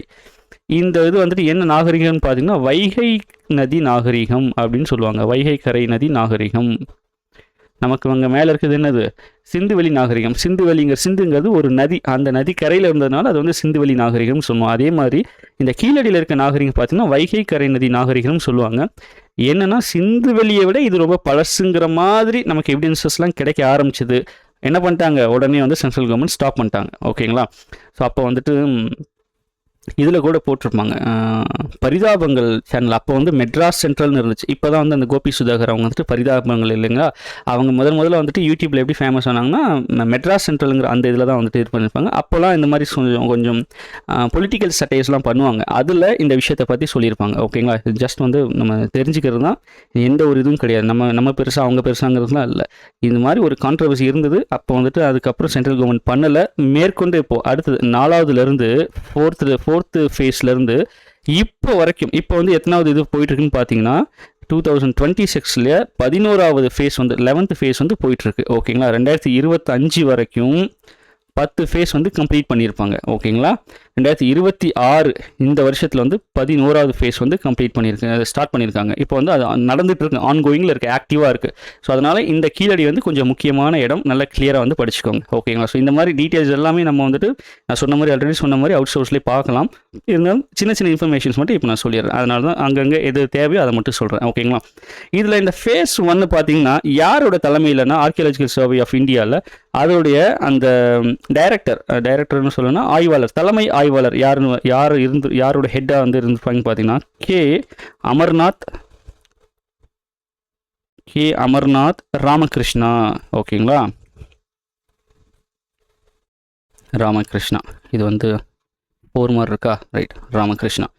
இந்த இது வந்துட்டு என்ன நாகரிகம்னு பார்த்தீங்கன்னா வைகை நதி நாகரிகம் அப்படின்னு சொல்லுவாங்க. வைகை கரை நதி நாகரிகம். நமக்கு அங்கே மேலே இருக்குது என்னது? சிந்துவெளி நாகரிகம். சிந்துங்கிறது ஒரு நதி, அந்த நதி கரையில் இருந்ததுனால அது வந்து சிந்துவெளி நாகரிகம்னு சொல்லுவோம். அதே மாதிரி இந்த கீழடியில் இருக்க நாகரிகம் பார்த்தீங்கன்னா வைகை கரை நதி நாகரிகம்னு சொல்லுவாங்க. என்னென்னா சிந்துவெளியை விட இது ரொம்ப பழசுங்கிற மாதிரி நமக்கு எவிடன்சஸ்லாம் கிடைக்க ஆரம்பிச்சது. என்ன பண்ணிட்டாங்க? உடனே வந்து சென்ட்ரல் கவர்மெண்ட் ஸ்டாப் பண்ணிட்டாங்க. ஓகேங்களா? ஸோ அப்போ வந்துட்டு இதில் கூட போட்டிருப்பாங்க பரிதாபங்கள் சேனல். அப்போ வந்து மெட்ராஸ் சென்ட்ரல்னு இருந்துச்சு. இப்போ தான் வந்து அந்த கோபி சுதாகர் அவங்க வந்துட்டு பரிதாபங்கள் இல்லைங்களா, அவங்க முதல்ல வந்துட்டு யூடியூப்பில் எப்படி ஃபேமஸ் ஆனாங்கன்னா மெட்ராஸ் சென்ட்ரலுங்கிற அந்த இதில் தான் வந்துட்டு இது பண்ணியிருப்பாங்க. அப்போல்லாம் இந்த மாதிரி கொஞ்சம் பொலிட்டிக்கல் சட்டைஸ்லாம் பண்ணுவாங்க. அதில் இந்த விஷயத்தை பற்றி சொல்லியிருப்பாங்க. ஓகேங்களா? ஜஸ்ட் வந்து நம்ம தெரிஞ்சுக்கிறது தான், எந்த ஒரு இதுவும் கிடையாது. நம்ம பெருசாக அவங்க பெருசாங்கிறதுலாம் இல்லை. இந்த மாதிரி ஒரு கான்ட்ரவர்சி இருந்தது. அப்போ வந்துட்டு அதுக்கப்புறம் சென்ட்ரல் கவர்மெண்ட் பண்ணலை. மேற்கொண்டு இப்போது அடுத்தது 4வதுலேருந்து 4th ஃபேஸ்லேருந்து இப்போ வரைக்கும் இப்போ வந்து எத்தனாவது இது போயிட்டுருக்குன்னு பார்த்தீங்கன்னா 2026 11வது ஃபேஸ் வந்து 11th ஃபேஸ் வந்து போயிட்டுருக்கு. ஓகேங்களா, 2025 வரைக்கும் 10 ஃபேஸ் வந்து கம்ப்ளீட் பண்ணியிருப்பாங்க. ஓகேங்களா, 2026 இந்த வருஷத்தில் வந்து 11வது ஃபேஸ் வந்து ஸ்டார்ட் பண்ணியிருக்காங்க. இப்போ வந்து அது நடந்துட்டு இருக்கு, ஆன்கோயிங்கில் இருக்குது, ஆக்டிவாக இருக்குது. ஸோ அதனால் இந்த கீழடி வந்து கொஞ்சம் முக்கியமான இடம், நல்லா கிளியராக வந்து படிச்சுக்கோங்க. ஓகேங்களா, ஸோ இந்த மாதிரி டீட்டெயில்ஸ் எல்லாமே நம்ம வந்துட்டு நான் சொன்ன மாதிரி ஆல்ரெடி சொன்ன மாதிரி அவுட் சோர்ஸ்லேயே பார்க்கலாம். இருந்தாலும் சின்ன சின்ன இன்ஃபர்மேஷன்ஸ் மட்டும் இப்போ நான் சொல்லிடுறேன். அதனால தான் அங்கங்கே எது தேவையோ அதை மட்டும் சொல்கிறேன். ஓகேங்களா, இதில் இந்த ஃபேஸ் 1 பார்த்தீங்கன்னா யாரோட தலைமையிலனா ஆர்கியாலஜிக்கல் சர்வே ஆஃப் இந்தியாவில் அதோடைய அந்த டைரக்டர்னு சொல்லணும்னா ஆய்வாளர், தலைமை ஆய்வாளர் யாரோட ஹெட்டாக வந்து இருந்திருப்பாங்க பார்த்தீங்கன்னா கே அமர்நாத் ராமகிருஷ்ணா. ஓகேங்களா, ராமகிருஷ்ணா, இது வந்து போர் மாதிரி இருக்கா, ரைட், ராமகிருஷ்ணா.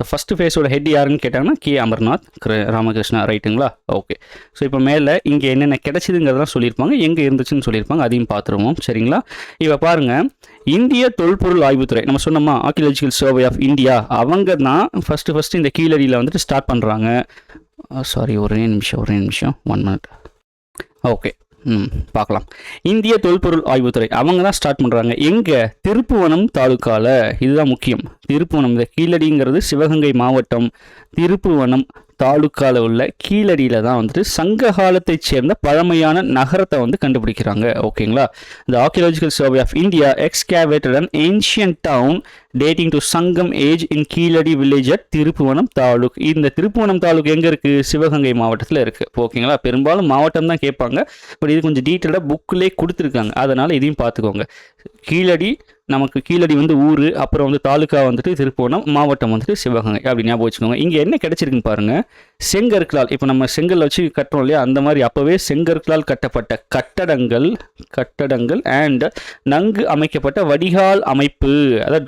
ஸோ ஃபஸ்ட்டு ஃபேஸோட ஹெட் யாருன்னு கேட்டாங்கன்னா கே அமர்நாத் ராமகிருஷ்ணா, ரைட்டுங்களா. ஓகே, ஸோ இப்போ மேலே இங்கே என்னென்ன கிடைச்சிதுங்கிறதெல்லாம் சொல்லியிருப்பாங்க, எங்கே இருந்துச்சுன்னு சொல்லியிருப்பாங்க, அதையும் பார்த்துருவோம். சரிங்களா, இப்போ பாருங்கள், இந்திய தொல்பொருள் ஆய்வுத்துறை, நம்ம சொன்னோமா ஆர்கியாலஜிக்கல் சர்வே ஆஃப் இந்தியா, அவங்க தான் ஃபஸ்ட்டு இந்த கீழடியில் வந்துட்டு ஸ்டார்ட் பண்ணுறாங்க. சாரி, ஒரே நிமிஷம் 1 மினிட். ஓகே, பார்க்கலாம். இந்திய தொல்பொருள் ஆய்வுத்துறை அவங்க தான் ஸ்டார்ட் பண்ணுறாங்க. எங்கே? திருப்புவனம் தாலுக்காவில். இதுதான் முக்கியம். திருப்புவனம், இந்த கீழடிங்கிறது சிவகங்கை மாவட்டம் திருப்புவனம் தாலுக்காவில் உள்ள கீழடியில் தான் வந்துட்டு சங்க காலத்தைச் சேர்ந்த பழமையான நகரத்தை வந்து கண்டுபிடிக்கிறாங்க. ஓகேங்களா, இந்த archaeological survey of India excavated an ancient town dating to Sangam age in Keeladi village at Thiruppuvanam taluk. இந்த திருப்புவனம் தாலுக் எங்கே இருக்குது? சிவகங்கை மாவட்டத்தில் இருக்குது. ஓகேங்களா, பெரும்பாலும் மாவட்டம் தான் கேட்பாங்க, பட் இது கொஞ்சம் டீட்டெயிலாக புக்கிலே கொடுத்துருக்காங்க, அதனால் இதையும் பார்த்துக்கோங்க. கீழடி வந்து ஊர், அப்புறம் வந்து தாலுக்கா வந்துட்டு திருப்புவனம், மாவட்டம் வந்துட்டு சிவகங்கை, அப்படி ஞாபகம் வச்சுக்கோங்க. இங்கே என்ன கிடைச்சிருக்குன்னு பாருங்கள், செங்கற்களால், இப்போ நம்ம செங்கல் வச்சு கட்டுறோம் இல்லையா, அந்த மாதிரி அப்போவே செங்கற்களால் கட்டப்பட்ட கட்டடங்கள் அண்ட் நன்கு அமைக்கப்பட்ட வடிகால் அமைப்பு, அதாவது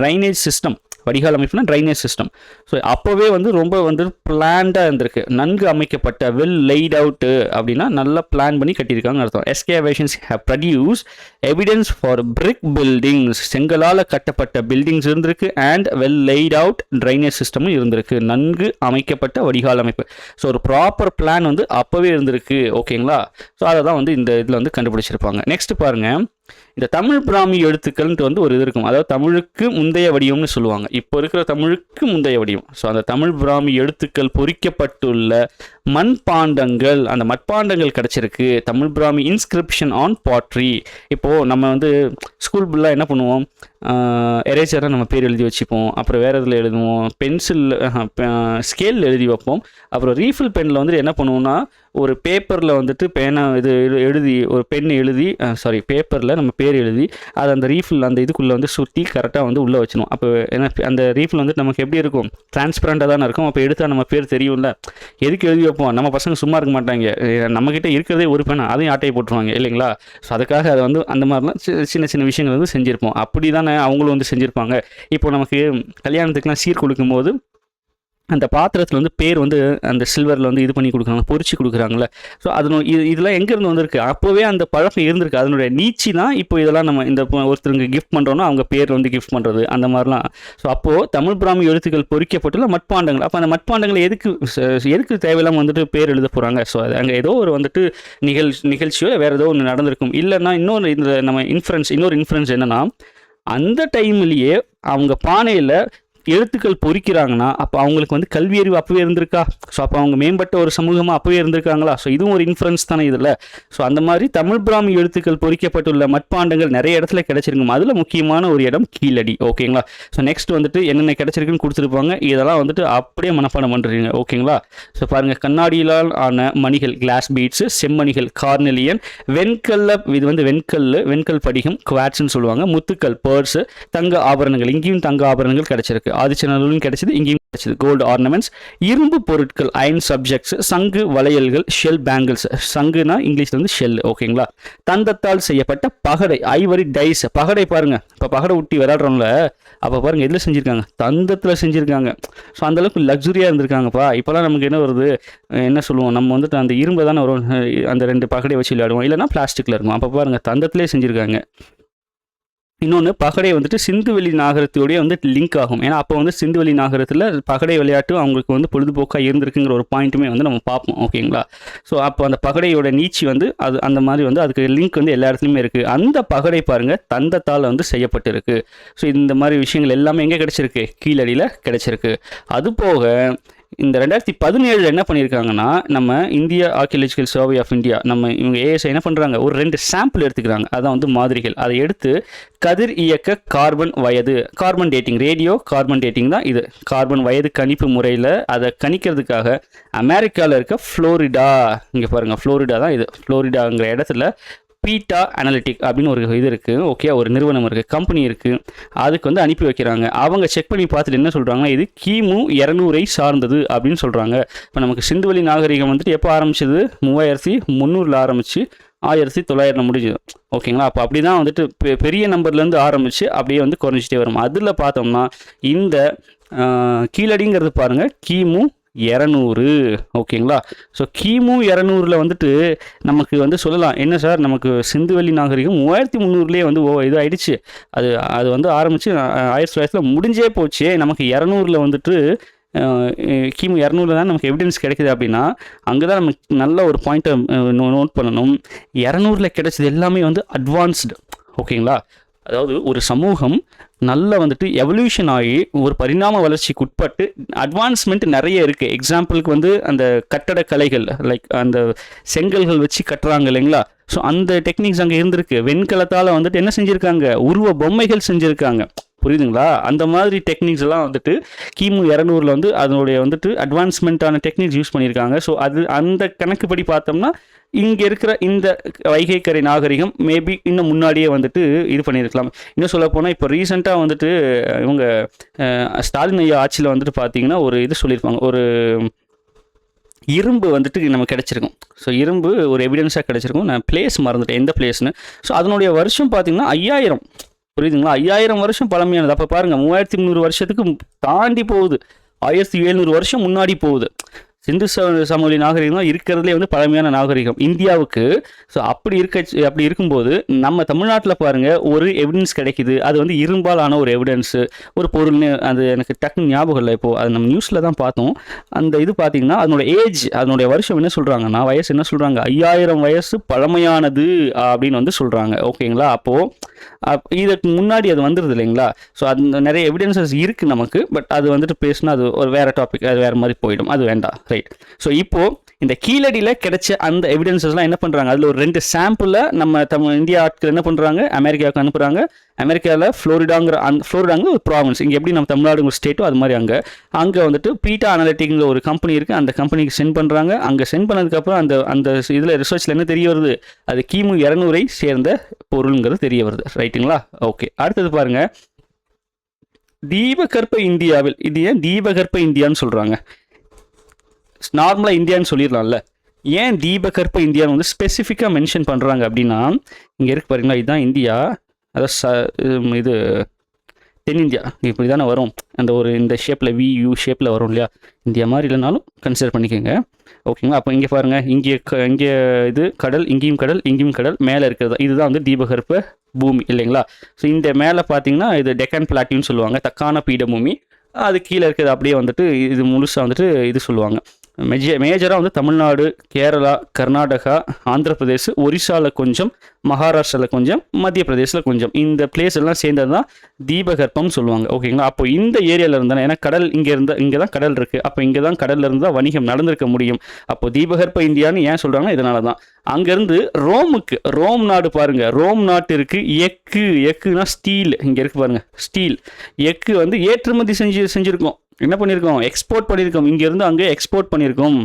ட்ரைனேஜ் சிஸ்டம். வடிகால் அமைப்புனா ட்ரைனேஜ் சிஸ்டம். ஸோ அப்போவே வந்து ரொம்ப வந்து பிளான்டாக இருந்திருக்கு, நன்கு அமைக்கப்பட்ட, வெல் லைட் அவுட்டு, அப்படின்னா நல்லா பிளான் பண்ணி கட்டியிருக்காங்க அர்த்தம். Excavations have produce evidence for brick buildings, செங்கலால் கட்டப்பட்ட பில்டிங்ஸ் இருந்திருக்கு, and well laid out drainage சிஸ்டமும் இருந்திருக்கு, நன்கு அமைக்கப்பட்ட வடிகால் அமைப்பு. ஸோ ஒரு ப்ராப்பர் பிளான் வந்து அப்போவே இருந்திருக்கு. ஓகேங்களா, ஸோ அதை தான் வந்து இந்த இதில் வந்து கண்டுபிடிச்சிருப்பாங்க. நெக்ஸ்ட் பாருங்கள், இந்த தமிழ் பிராமி எழுத்துக்கள்ன்ட்டு வந்து ஒரு இது இருக்கும், அதாவது தமிழுக்கு முந்தைய வடிவம்னு சொல்லுவாங்க, இப்போ இருக்கிற தமிழுக்கு முந்தைய வடிவம். ஸோ அந்த தமிழ் பிராமி எழுத்துக்கள் பொறிக்கப்பட்டுள்ள மண்பாண்டங்கள், அந்த மட்பாண்டங்கள் கிடச்சிருக்கு. Tamil Brahmi inscription on pottery. இப்போது நம்ம வந்து ஸ்கூல் ஃபுல்லாக என்ன பண்ணுவோம், எரேசராக நம்ம பேர் எழுதி வச்சுப்போம், அப்புறம் வேறு இதில் எழுதுவோம், ஸ்கேலில் எழுதி வைப்போம், அப்புறம் ரீஃபில் பெனில் வந்துட்டு என்ன பண்ணுவோம்னா ஒரு பேப்பரில் வந்துட்டு எழுதி ஒரு பென் எழுதி பேப்பரில் நம்ம பேர் எழுதி அதை அந்த ரீஃபில் அந்த இதுக்குள்ளே வந்து சுற்றி கரெக்டாக வந்து உள்ளே வச்சிடும். அப்போ ஏன்னா அந்த ரீஃபில் வந்துட்டு நமக்கு எப்படி இருக்கும், டிரான்ஸ்பரண்ட்டாக தானே இருக்கும். அப்போ எடுத்தால் நம்ம பேர் தெரியும்ல, எதுக்கு எழுதி வைப்போம், நம்ம பசங்க சும்மா இருக்க மாட்டாங்க, நம்மக்கிட்ட இருக்கிறதே ஒரு பெண், அதையும் ஆட்டையை போட்டுருவாங்க இல்லைங்களா. ஸோ அதுக்காக அதை வந்து அந்த மாதிரிலாம் சின்ன சின்ன விஷயங்கள் வந்து செஞ்சுருப்போம். அப்படி தானே அவங்களும் வந்து செஞ்சுருப்பாங்க. இப்போ நமக்கு கல்யாணத்துக்குலாம் சீர் கொடுக்கும்போது அந்த பாத்திரத்தில் வந்து பேர் வந்து அந்த சில்வரில் வந்து இது பண்ணி கொடுக்குறாங்க, பொறிச்சு கொடுக்குறாங்களே. ஸோ இதெல்லாம் எங்கேருந்து வந்திருக்கு, அப்போவே அந்த பழக்கம் இருந்திருக்கு. அதனுடைய நீச்சி தான் இப்போ இதெல்லாம் நம்ம இந்த ஒருத்தருக்கு கிஃப்ட் பண்ணுறோன்னா அவங்க பேர் வந்து கிஃப்ட் பண்ணுறது, அந்த மாதிரிலாம். ஸோ அப்போது தமிழ் பிராமி எழுத்துக்கள் பொறிக்கப்பட்டுள்ள மட்பாண்டங்கள். அப்போ அந்த மட்பாண்டங்களை எதுக்கு தேவையில்லாமல் வந்துட்டு பேர் எழுத போகிறாங்க. ஸோ அது அங்கே ஏதோ ஒரு வந்துட்டு நிகழ்ச்சியோ வேறு ஏதோ ஒன்று நடந்திருக்கும். இல்லைன்னா இன்னொரு நம்ம இன்னொரு இன்ஃப்ளூயன்ஸ் என்னென்னா, அந்த டைம்லேயே அவங்க பானையில் எழுத்துக்கள் பொறிக்கிறாங்கன்னா அப்போ அவங்களுக்கு வந்து கல்வியறிவு அப்பவே இருந்திருக்கா. ஸோ அப்போ அவங்க மேம்பட்ட ஒரு சமூகமாக அப்பவே இருந்திருக்காங்களா. ஸோ இதுவும் ஒரு இன்ஃப்ளூயன்ஸ் தானே இதில். ஸோ அந்த மாதிரி தமிழ் பிராமி எழுத்துக்கள் பொறிக்கப்பட்டுள்ள மட்பாண்டங்கள் நிறைய இடத்துல கிடைச்சிருக்கும். அதில் முக்கியமான ஒரு இடம் கீழடி. ஓகேங்களா. ஸோ நெக்ஸ்ட் வந்துட்டு என்னென்ன கிடைச்சிருக்குன்னு கொடுத்துருப்பாங்க, இதெல்லாம் வந்துட்டு அப்படியே மனப்பாடம் பண்ணுறீங்க. ஓகேங்களா. ஸோ பாருங்கள், கண்ணாடியிலால் ஆன மணிகள், கிளாஸ் பீட்ஸு, செம்மணிகள், கார்னெலியன், இது வந்து வெண்கல் படிகம், குவாட்ஸ்ன்னு சொல்லுவாங்க, முத்துக்கள், பேர்ஸு, தங்க ஆபரணங்கள், இங்கேயும் தங்க ஆபரணங்கள் கிடைச்சிருக்கு. ஆதிச்சநல்லூர்லையும் கிடைச்சது, இங்கேயும் கிடைச்சது. கோல்டு ஆர்னமெண்ட்ஸ், இரும்பு பொருட்கள், அயன் சப்ஜெக்ட்ஸ், சங்கு வளையல்கள், ஷெல் பேங்கிள்ஸ். சங்குனா இங்கிலீஷ்ல வந்து ஷெல். ஓகேங்களா. தந்தத்தால் செய்யப்பட்ட பகடை, ஐவரி டைஸ். பகடை பாருங்க, இப்போ பகடை ஊட்டி விளையாடுறோம்ல, அப்போ பாருங்க எதில் செஞ்சுருக்காங்க, தந்தத்தில் செஞ்சுருக்காங்க. ஸோ அந்தளவுக்கு லக்ஸுரியாக இருந்திருக்காங்கப்பா. இப்போலாம் நமக்கு என்ன வருது, என்ன சொல்லுவோம், நம்ம வந்துட்டு அந்த இரும்பை தானே வரும், அந்த 2 பகடை வச்சு விளையாடுவோம், இல்லைனா பிளாஸ்டிக்கில் இருக்கும். அப்போ பாருங்கள் தந்தத்திலே செஞ்சுருக்காங்க. இன்னொன்று பகடை வந்துட்டு சிந்துவெளி நாகரத்தோடய வந்து லிங்க் ஆகும். ஏன்னா அப்போ வந்து சிந்துவெளி நாகரத்தில் பகடை விளையாட்டு அவங்களுக்கு வந்து பொழுதுபோக்காக இருந்திருக்குங்கிற ஒரு பாயிண்ட்டுமே வந்து நம்ம பார்ப்போம். ஓகேங்களா? ஸோ அப்போ அந்த பகடையோட நீச்சி வந்து அது அந்த மாதிரி வந்து அதுக்கு லிங்க் வந்து எல்லா இடத்துலையுமே இருக்குது. அந்த பகடை பாருங்கள் தந்தத்தால் வந்து செய்யப்பட்டிருக்கு. ஸோ இந்த மாதிரி விஷயங்கள் எல்லாமே எங்கே கிடச்சிருக்கு? கீழடியில் கிடச்சிருக்கு. அது போக இந்த 2017 என்ன பண்ணியிருக்காங்கன்னா, நம்ம India archaeological survey of India நம்ம இவங்க ஏஎஸ்ஐ என்ன பண்ணுறாங்க, ஒரு 2 சாம்பிள் எடுத்துக்கிறாங்க. அதான் வந்து மாதிரிகள். அதை எடுத்து கதிர் இயக்க கார்பன் வயது, carbon dating, radio carbon dating தான் இது, கார்பன் வயது கணிப்பு முறையில் அதை கணிக்கிறதுக்காக அமெரிக்காவில் இருக்க ஃப்ளோரிடா, இங்கே பாருங்கள் ஃப்ளோரிடா தான் இது, ஃப்ளோரிடாங்கிற இடத்துல பீட்டா அனலிட்டிக் அப்படின்னு ஒரு இது இருக்குது. ஓகே, ஒரு நிறுவனம் இருக்குது, கம்பெனி இருக்குது. அதுக்கு வந்து அனுப்பி வைக்கிறாங்க. அவங்க செக் பண்ணி பார்த்துட்டு என்ன சொல்கிறாங்கன்னா, இது கிமு 200 சார்ந்தது அப்படின்னு சொல்கிறாங்க. இப்போ நமக்கு சிந்துவெளி நாகரிகம் வந்துட்டு எப்போ ஆரம்பிச்சது? 3300 ஆரம்பிச்சு 1900 முடிஞ்சுது. ஓகேங்களா? அப்போ அப்படி தான் வந்துட்டு பெரிய நம்பர்லேருந்து ஆரம்பித்து அப்படியே வந்து குறைஞ்சிட்டே வரும். அதில் பார்த்தோம்னா இந்த கீழடிங்கிறது பாருங்கள் கிமு 200. ஓகேங்களா? ஸோ கிமு 200 வந்துட்டு நமக்கு வந்து சொல்லலாம், என்ன சார் நமக்கு சிந்துவெளி நாகரிகம் 3300 வந்து இது ஆயிடுச்சு, அது வந்து ஆரம்பித்து 1900 முடிஞ்சே போச்சு, நமக்கு 200 வந்துட்டு கிமு 200 தான் நமக்கு எவிடன்ஸ் கிடைக்குது அப்படின்னா, அங்கே தான் நமக்கு நல்ல ஒரு பாயிண்ட்டை நோட் பண்ணணும். 200 கிடைச்சது எல்லாமே வந்து அட்வான்ஸ்டு. ஓகேங்களா? அதாவது ஒரு சமூகம் நல்ல வந்துட்டு எவல்யூஷன் ஆகி ஒரு பரிணாம வளர்ச்சிக்கு உட்பட்டு அட்வான்ஸ்மெண்ட் நிறைய இருக்குது. எக்ஸாம்பிளுக்கு வந்து அந்த கட்டடக்கலைகள், லைக் அந்த செங்கல்கள் வச்சு கட்டுறாங்க இல்லைங்களா? ஸோ அந்த டெக்னிக்ஸ் அங்கே இருந்திருக்கு. வெண்கலத்தால் வந்துட்டு என்ன செஞ்சுருக்காங்க? உருவ பொம்மைகள் செஞ்சுருக்காங்க. புரியுதுங்களா? அந்த மாதிரி டெக்னிக்ஸ் எல்லாம் வந்துட்டு கிமு 200 வந்து அதனுடைய வந்துட்டு அட்வான்ஸ்மெண்ட்டான டெக்னிக்ஸ் யூஸ் பண்ணியிருக்காங்க. ஸோ அது அந்த கணக்குப்படி பார்த்தோம்னா இங்கே இருக்கிற இந்த வைகைக்கரை நாகரிகம் மேபி இன்னும் முன்னாடியே வந்துட்டு இது பண்ணியிருக்கலாம். இன்னும் சொல்ல போனால் இப்போ ரீசெண்டாக வந்துட்டு இவங்க ஸ்டாலின் ஐயா ஆட்சியில் வந்துட்டு பார்த்தீங்கன்னா ஒரு இது சொல்லியிருப்பாங்க, ஒரு இரும்பு வந்துட்டு நமக்கு கிடச்சிருக்கும். ஸோ இரும்பு ஒரு எவிடன்ஸாக கிடச்சிருக்கும். நான் பிளேஸ் மறந்துட்டேன் எந்த பிளேஸ்னு. ஸோ அதனுடைய வருஷம் பார்த்தீங்கன்னா 5000. புரியுதுங்களா? 5000 வருஷம் பழமையானது. அப்போ பாருங்கள் 3300 வருஷத்துக்கு தாண்டி போகுது, 1700 வருஷம் முன்னாடி போகுது. சிந்து சமவெளி நாகரிகம் தான் இருக்கிறதுலே வந்து பழமையான நாகரிகம் இந்தியாவுக்கு. ஸோ அப்படி இருக்கும்போது நம்ம தமிழ்நாட்டில் பாருங்கள் ஒரு எவிடன்ஸ் கிடைக்குது. அது வந்து இரும்பால் ஆன ஒரு எவிடன்ஸு, ஒரு பொருள்னு அது எனக்கு டக்குன்னு ஞாபகம் இல்லை. இப்போது அது நம்ம நியூஸில் தான் பார்த்தோம். அந்த இது பார்த்திங்கன்னா அதனோட ஏஜ், அதனுடைய வருஷம் என்ன சொல்கிறாங்கன்னா, வயசு என்ன சொல்கிறாங்க, 5000 வயசு பழமையானது அப்படின்னு வந்து சொல்கிறாங்க. ஓகேங்களா? அப்போது இதுக்கு முன்னாடி அது வந்துடுது இல்லைங்களா? ஸோ அது நிறைய எவிடன்சஸ் இருக்குது நமக்கு. பட் அது வந்துட்டு பேசினா அது ஒரு வேறு டாபிக், அது வேறு மாதிரி போயிடும், அது வேண்டாம். ரைட். ஸோ இப்போது இந்த கீழடியில் கிடைச்ச அந்த எவிடன்சஸ்லாம் என்ன பண்ணுறாங்க, அதில் ஒரு 2 சாம்பிளை நம்ம இந்தியா ஆட்கள் என்ன பண்ணுறாங்க, அமெரிக்காவுக்கு அனுப்புகிறாங்க. அமெரிக்காவில் ஃப்ளோரிடாங்கிற ஒரு ப்ராவின்ஸ், இங்கே எப்படி நம்ம தமிழ்நாடு ஸ்டேட்டோ அது மாதிரி அங்கே வந்துட்டு பீட்டா அனலிட்டிக்ங்கிற ஒரு கம்பெனி இருக்குது. அந்த கம்பெனிக்கு சென்ட் பண்ணுறாங்க. அங்கே சென்ட் பண்ணதுக்கப்புறம் அந்த இதில் ரிசர்ச்சில் என்ன தெரிய வருது, அது கிமு 200 சேர்ந்த பொருளுங்கிறது தெரிய வருது. ரைட்டுங்களா? ஓகே, அடுத்தது பாருங்கள், தீபகற்ப இந்தியாவில், இது ஏன் தீபகற்ப இந்தியான்னு சொல்கிறாங்க? நார்மலாக இந்தியான்னு சொல்லிடலாம்ல, ஏன் தீபகற்ப இந்தியான்னு வந்து ஸ்பெசிஃபிக்காக மென்ஷன் பண்ணுறாங்க அப்படின்னா, இங்கே இருக்கு பாருங்களா, இதுதான் இந்தியா, அதாவது இது தென்னிந்தியா இப்படி தானே வரும், அந்த ஒரு இந்த ஷேப்பில் VU ஷேப்பில் வரும் இல்லையா? இந்தியா மாதிரி இல்லைனாலும் கன்சிடர் பண்ணிக்கோங்க. ஓகேங்களா? அப்போ இங்கே பாருங்கள், இங்கே இது கடல், இங்கேயும் கடல், இங்கேயும் கடல், மேலே இருக்கிறது இதுதான் வந்து தீபகற்ப பூமி இல்லைங்களா? ஸோ இந்த மேலே பார்த்தீங்கன்னா இது டெக்கான் பிளாட்டின்னு சொல்லுவாங்க, தக்கான பீடபூமி. அது கீழே இருக்கிறது அப்படியே வந்துட்டு இது முழுசாக வந்துட்டு இது சொல்லுவாங்க. மேஜராக வந்து தமிழ்நாடு, கேரளா, கர்நாடகா, ஆந்திர பிரதேஷ், ஒரிசாவில் கொஞ்சம், மகாராஷ்டிராவில் கொஞ்சம், மத்திய பிரதேசில் கொஞ்சம், இந்த பிளேஸ் எல்லாம் சேர்ந்தது தான் தீபகற்பம்னு சொல்லுவாங்க. ஓகேங்களா? அப்போ இந்த ஏரியாவில் இருந்தால், ஏன்னா கடல் இங்கே தான் கடல் இருக்குது, அப்போ இங்கே தான் கடலில் இருந்து தான் வணிகம் நடந்திருக்க முடியும். அப்போ தீபகற்ப இந்தியான்னு ஏன் சொல்கிறாங்கன்னா இதனால தான். அங்கேருந்து ரோம் நாடு பாருங்கள், ரோம் நாட்டு இருக்குது. எக்குனா ஸ்டீல், இங்கே இருக்குது பாருங்கள் ஸ்டீல். எக்கு வந்து ஏற்றுமதி செஞ்சுருக்கோம், என்ன பண்ணியிருக்கோம், எக்ஸ்போர்ட் பண்ணியிருக்கோம், இங்கேருந்து அங்கே எக்ஸ்போர்ட் பண்ணியிருக்கோம்.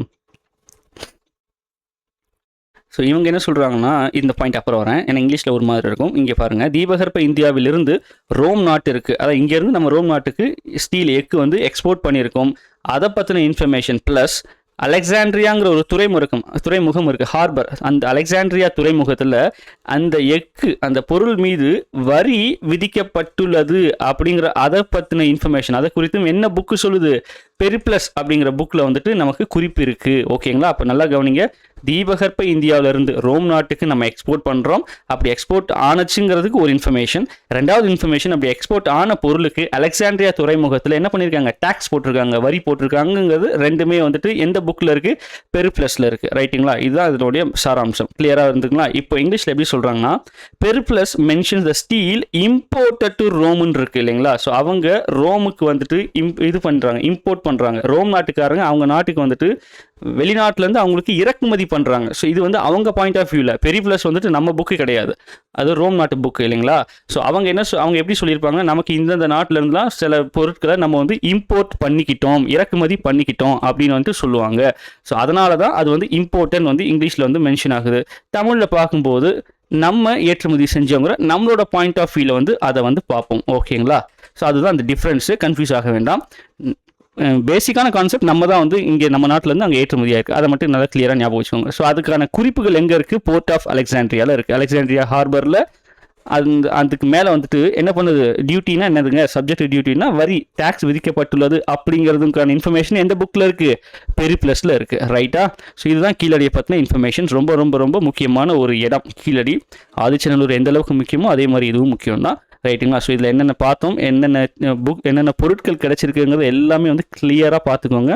ஸோ இவங்க என்ன சொல்கிறாங்கன்னா, இந்த பாயிண்ட் அப்புறம் வரேன், ஏன்னா இங்கிலீஷில் ஒரு மாதிரி இருக்கும். இங்கே பாருங்கள், தீபகற்ப இந்தியாவிலிருந்து ரோம் நாட்டு இருக்குது, அதாவது இங்கேருந்து நம்ம ரோம் நாட்டுக்கு ஸ்டீல் எக்கு வந்து எக்ஸ்போர்ட் பண்ணியிருக்கோம். அதை பற்றின இன்ஃபர்மேஷன் ப்ளஸ் அலெக்சாண்ட்ரியாங்கிற ஒரு துறைமுகம் இருக்குது, ஹார்பர். அந்த அலெக்சாண்ட்ரியா துறைமுகத்தில் அந்த எக்கு, அந்த பொருள் மீது வரி விதிக்கப்பட்டுள்ளது அப்படிங்கிற அதை பற்றின இன்ஃபர்மேஷன், அதை குறித்தும் என்ன புக்கு சொல்லுது, பெரிப்ளஸ் அப்படிங்கிற புக்கில் வந்துட்டு நமக்கு குறிப்பு இருக்குது. ஓகேங்களா? அப்போ நல்லா கவனிங்க, தீபகற்ப இந்தியாவிலிருந்து ரோம் நாட்டுக்கு நம்ம எக்ஸ்போர்ட் பண்ணுறோம். அப்படி எக்ஸ்போர்ட் ஆனச்சுங்கிறதுக்கு ஒரு இன்ஃபர்மேஷன். ரெண்டாவது இன்ஃபர்மேஷன், அப்படி எக்ஸ்போர்ட் ஆன பொருளுக்கு அலெக்சாண்ட்ரியா துறைமுகத்தில் என்ன பண்ணியிருக்காங்க, டேக்ஸ் போட்டிருக்காங்க, வரி போட்டிருக்காங்கிறது ரெண்டுமே வந்துட்டு எந்த புக்கில் இருக்குது, பெரிப்ளஸில் இருக்குது. ரைட்டுங்களா? இதுதான் இதனுடைய சாராம்சம். கிளியராக இருந்துங்களா? இப்போ இங்கிலீஷில் எப்படி சொல்கிறாங்கன்னா, Periplus mentions the steel imported to ரோம்னு இருக்குது இல்லைங்களா? ஸோ அவங்க ரோமுக்கு வந்துட்டு இது பண்ணுறாங்க, இம்போர்ட் பண்ணுறாங்க. ரோம் நாட்டுக்காரங்க அவங்க நாட்டுக்கு வந்துட்டு வெளிநாட்டிலேருந்து அவங்களுக்கு இறக்குமதி பண்ணுறாங்க. ஸோ இது வந்து அவங்க பாயிண்ட் ஆஃப் வியூவில். பெரிப்ளஸ் வந்துட்டு நம்ம புக்கு கிடையாது, அது ரோம் நாட்டு புக்கு இல்லைங்களா? ஸோ அவங்க அவங்க எப்படி சொல்லியிருப்பாங்க, நமக்கு இந்தந்த நாட்டிலேருந்துலாம் சில பொருட்களை நம்ம வந்து இம்போர்ட் பண்ணிக்கிட்டோம், இறக்குமதி பண்ணிக்கிட்டோம் அப்படின்னு வந்துட்டு சொல்லுவாங்க. ஸோ அதனால தான் அது வந்து இம்போர்ட்டன் வந்து இங்கிலீஷில் வந்து மென்ஷன் ஆகுது. தமிழில் பார்க்கும்போது நம்ம ஏற்றுமதி செஞ்சவங்க நம்மளோட பாயிண்ட் ஆஃப் வியூவில் வந்து அதை வந்து பார்ப்போம். ஓகேங்களா? ஸோ அதுதான் அந்த டிஃப்ரென்ஸு. கன்ஃபியூஸ் ஆக வேண்டாம். பேசிக்கான கான்செப்ட் நம்ம தான் வந்து இங்கே நம்ம நாட்டிலேருந்து அங்கே ஏற்றுமதியாக இருக்குது. அதை மட்டும் நல்லா கிளியராக ஞாபகம் வச்சுக்கோங்க. ஸோ அதுக்கான குறிப்புகள் எங்கே இருக்குது, போர்ட் ஆஃப் அலெக்சாண்ட்ரியாவில் இருக்குது. அலெக்சாண்ட்ரியா ஹார்பரில் அதுக்கு மேலே வந்துட்டு என்ன பண்ணுது, டியூட்டினா என்னதுங்க, சப்ஜெக்ட் டியூட்டினா வரி, டேக்ஸ் விதிக்கப்பட்டுள்ளது அப்படிங்கிறதுக்கான இன்ஃபர்மேஷன் எந்த புக்கில் இருக்குது, பெரிப்ளஸில் இருக்குது. ரைட்டா? ஸோ இதுதான் கீழடியை பற்றின இன்ஃபர்மேஷன்ஸ். ரொம்ப ரொம்ப ரொம்ப முக்கியமான ஒரு இடம் கீழடி. ஆதிச்சநல்லூர் எந்த அளவுக்கு முக்கியமோ அதே மாதிரி இதுவும் முக்கியம் தான். ரைட்டுங்களா? ஸோ இதில் என்னென்ன பார்த்தோம், என்னென்ன பொருட்கள் கிடைச்சிருக்குங்கிறது எல்லாமே வந்து கிளியராக பார்த்துக்கோங்க.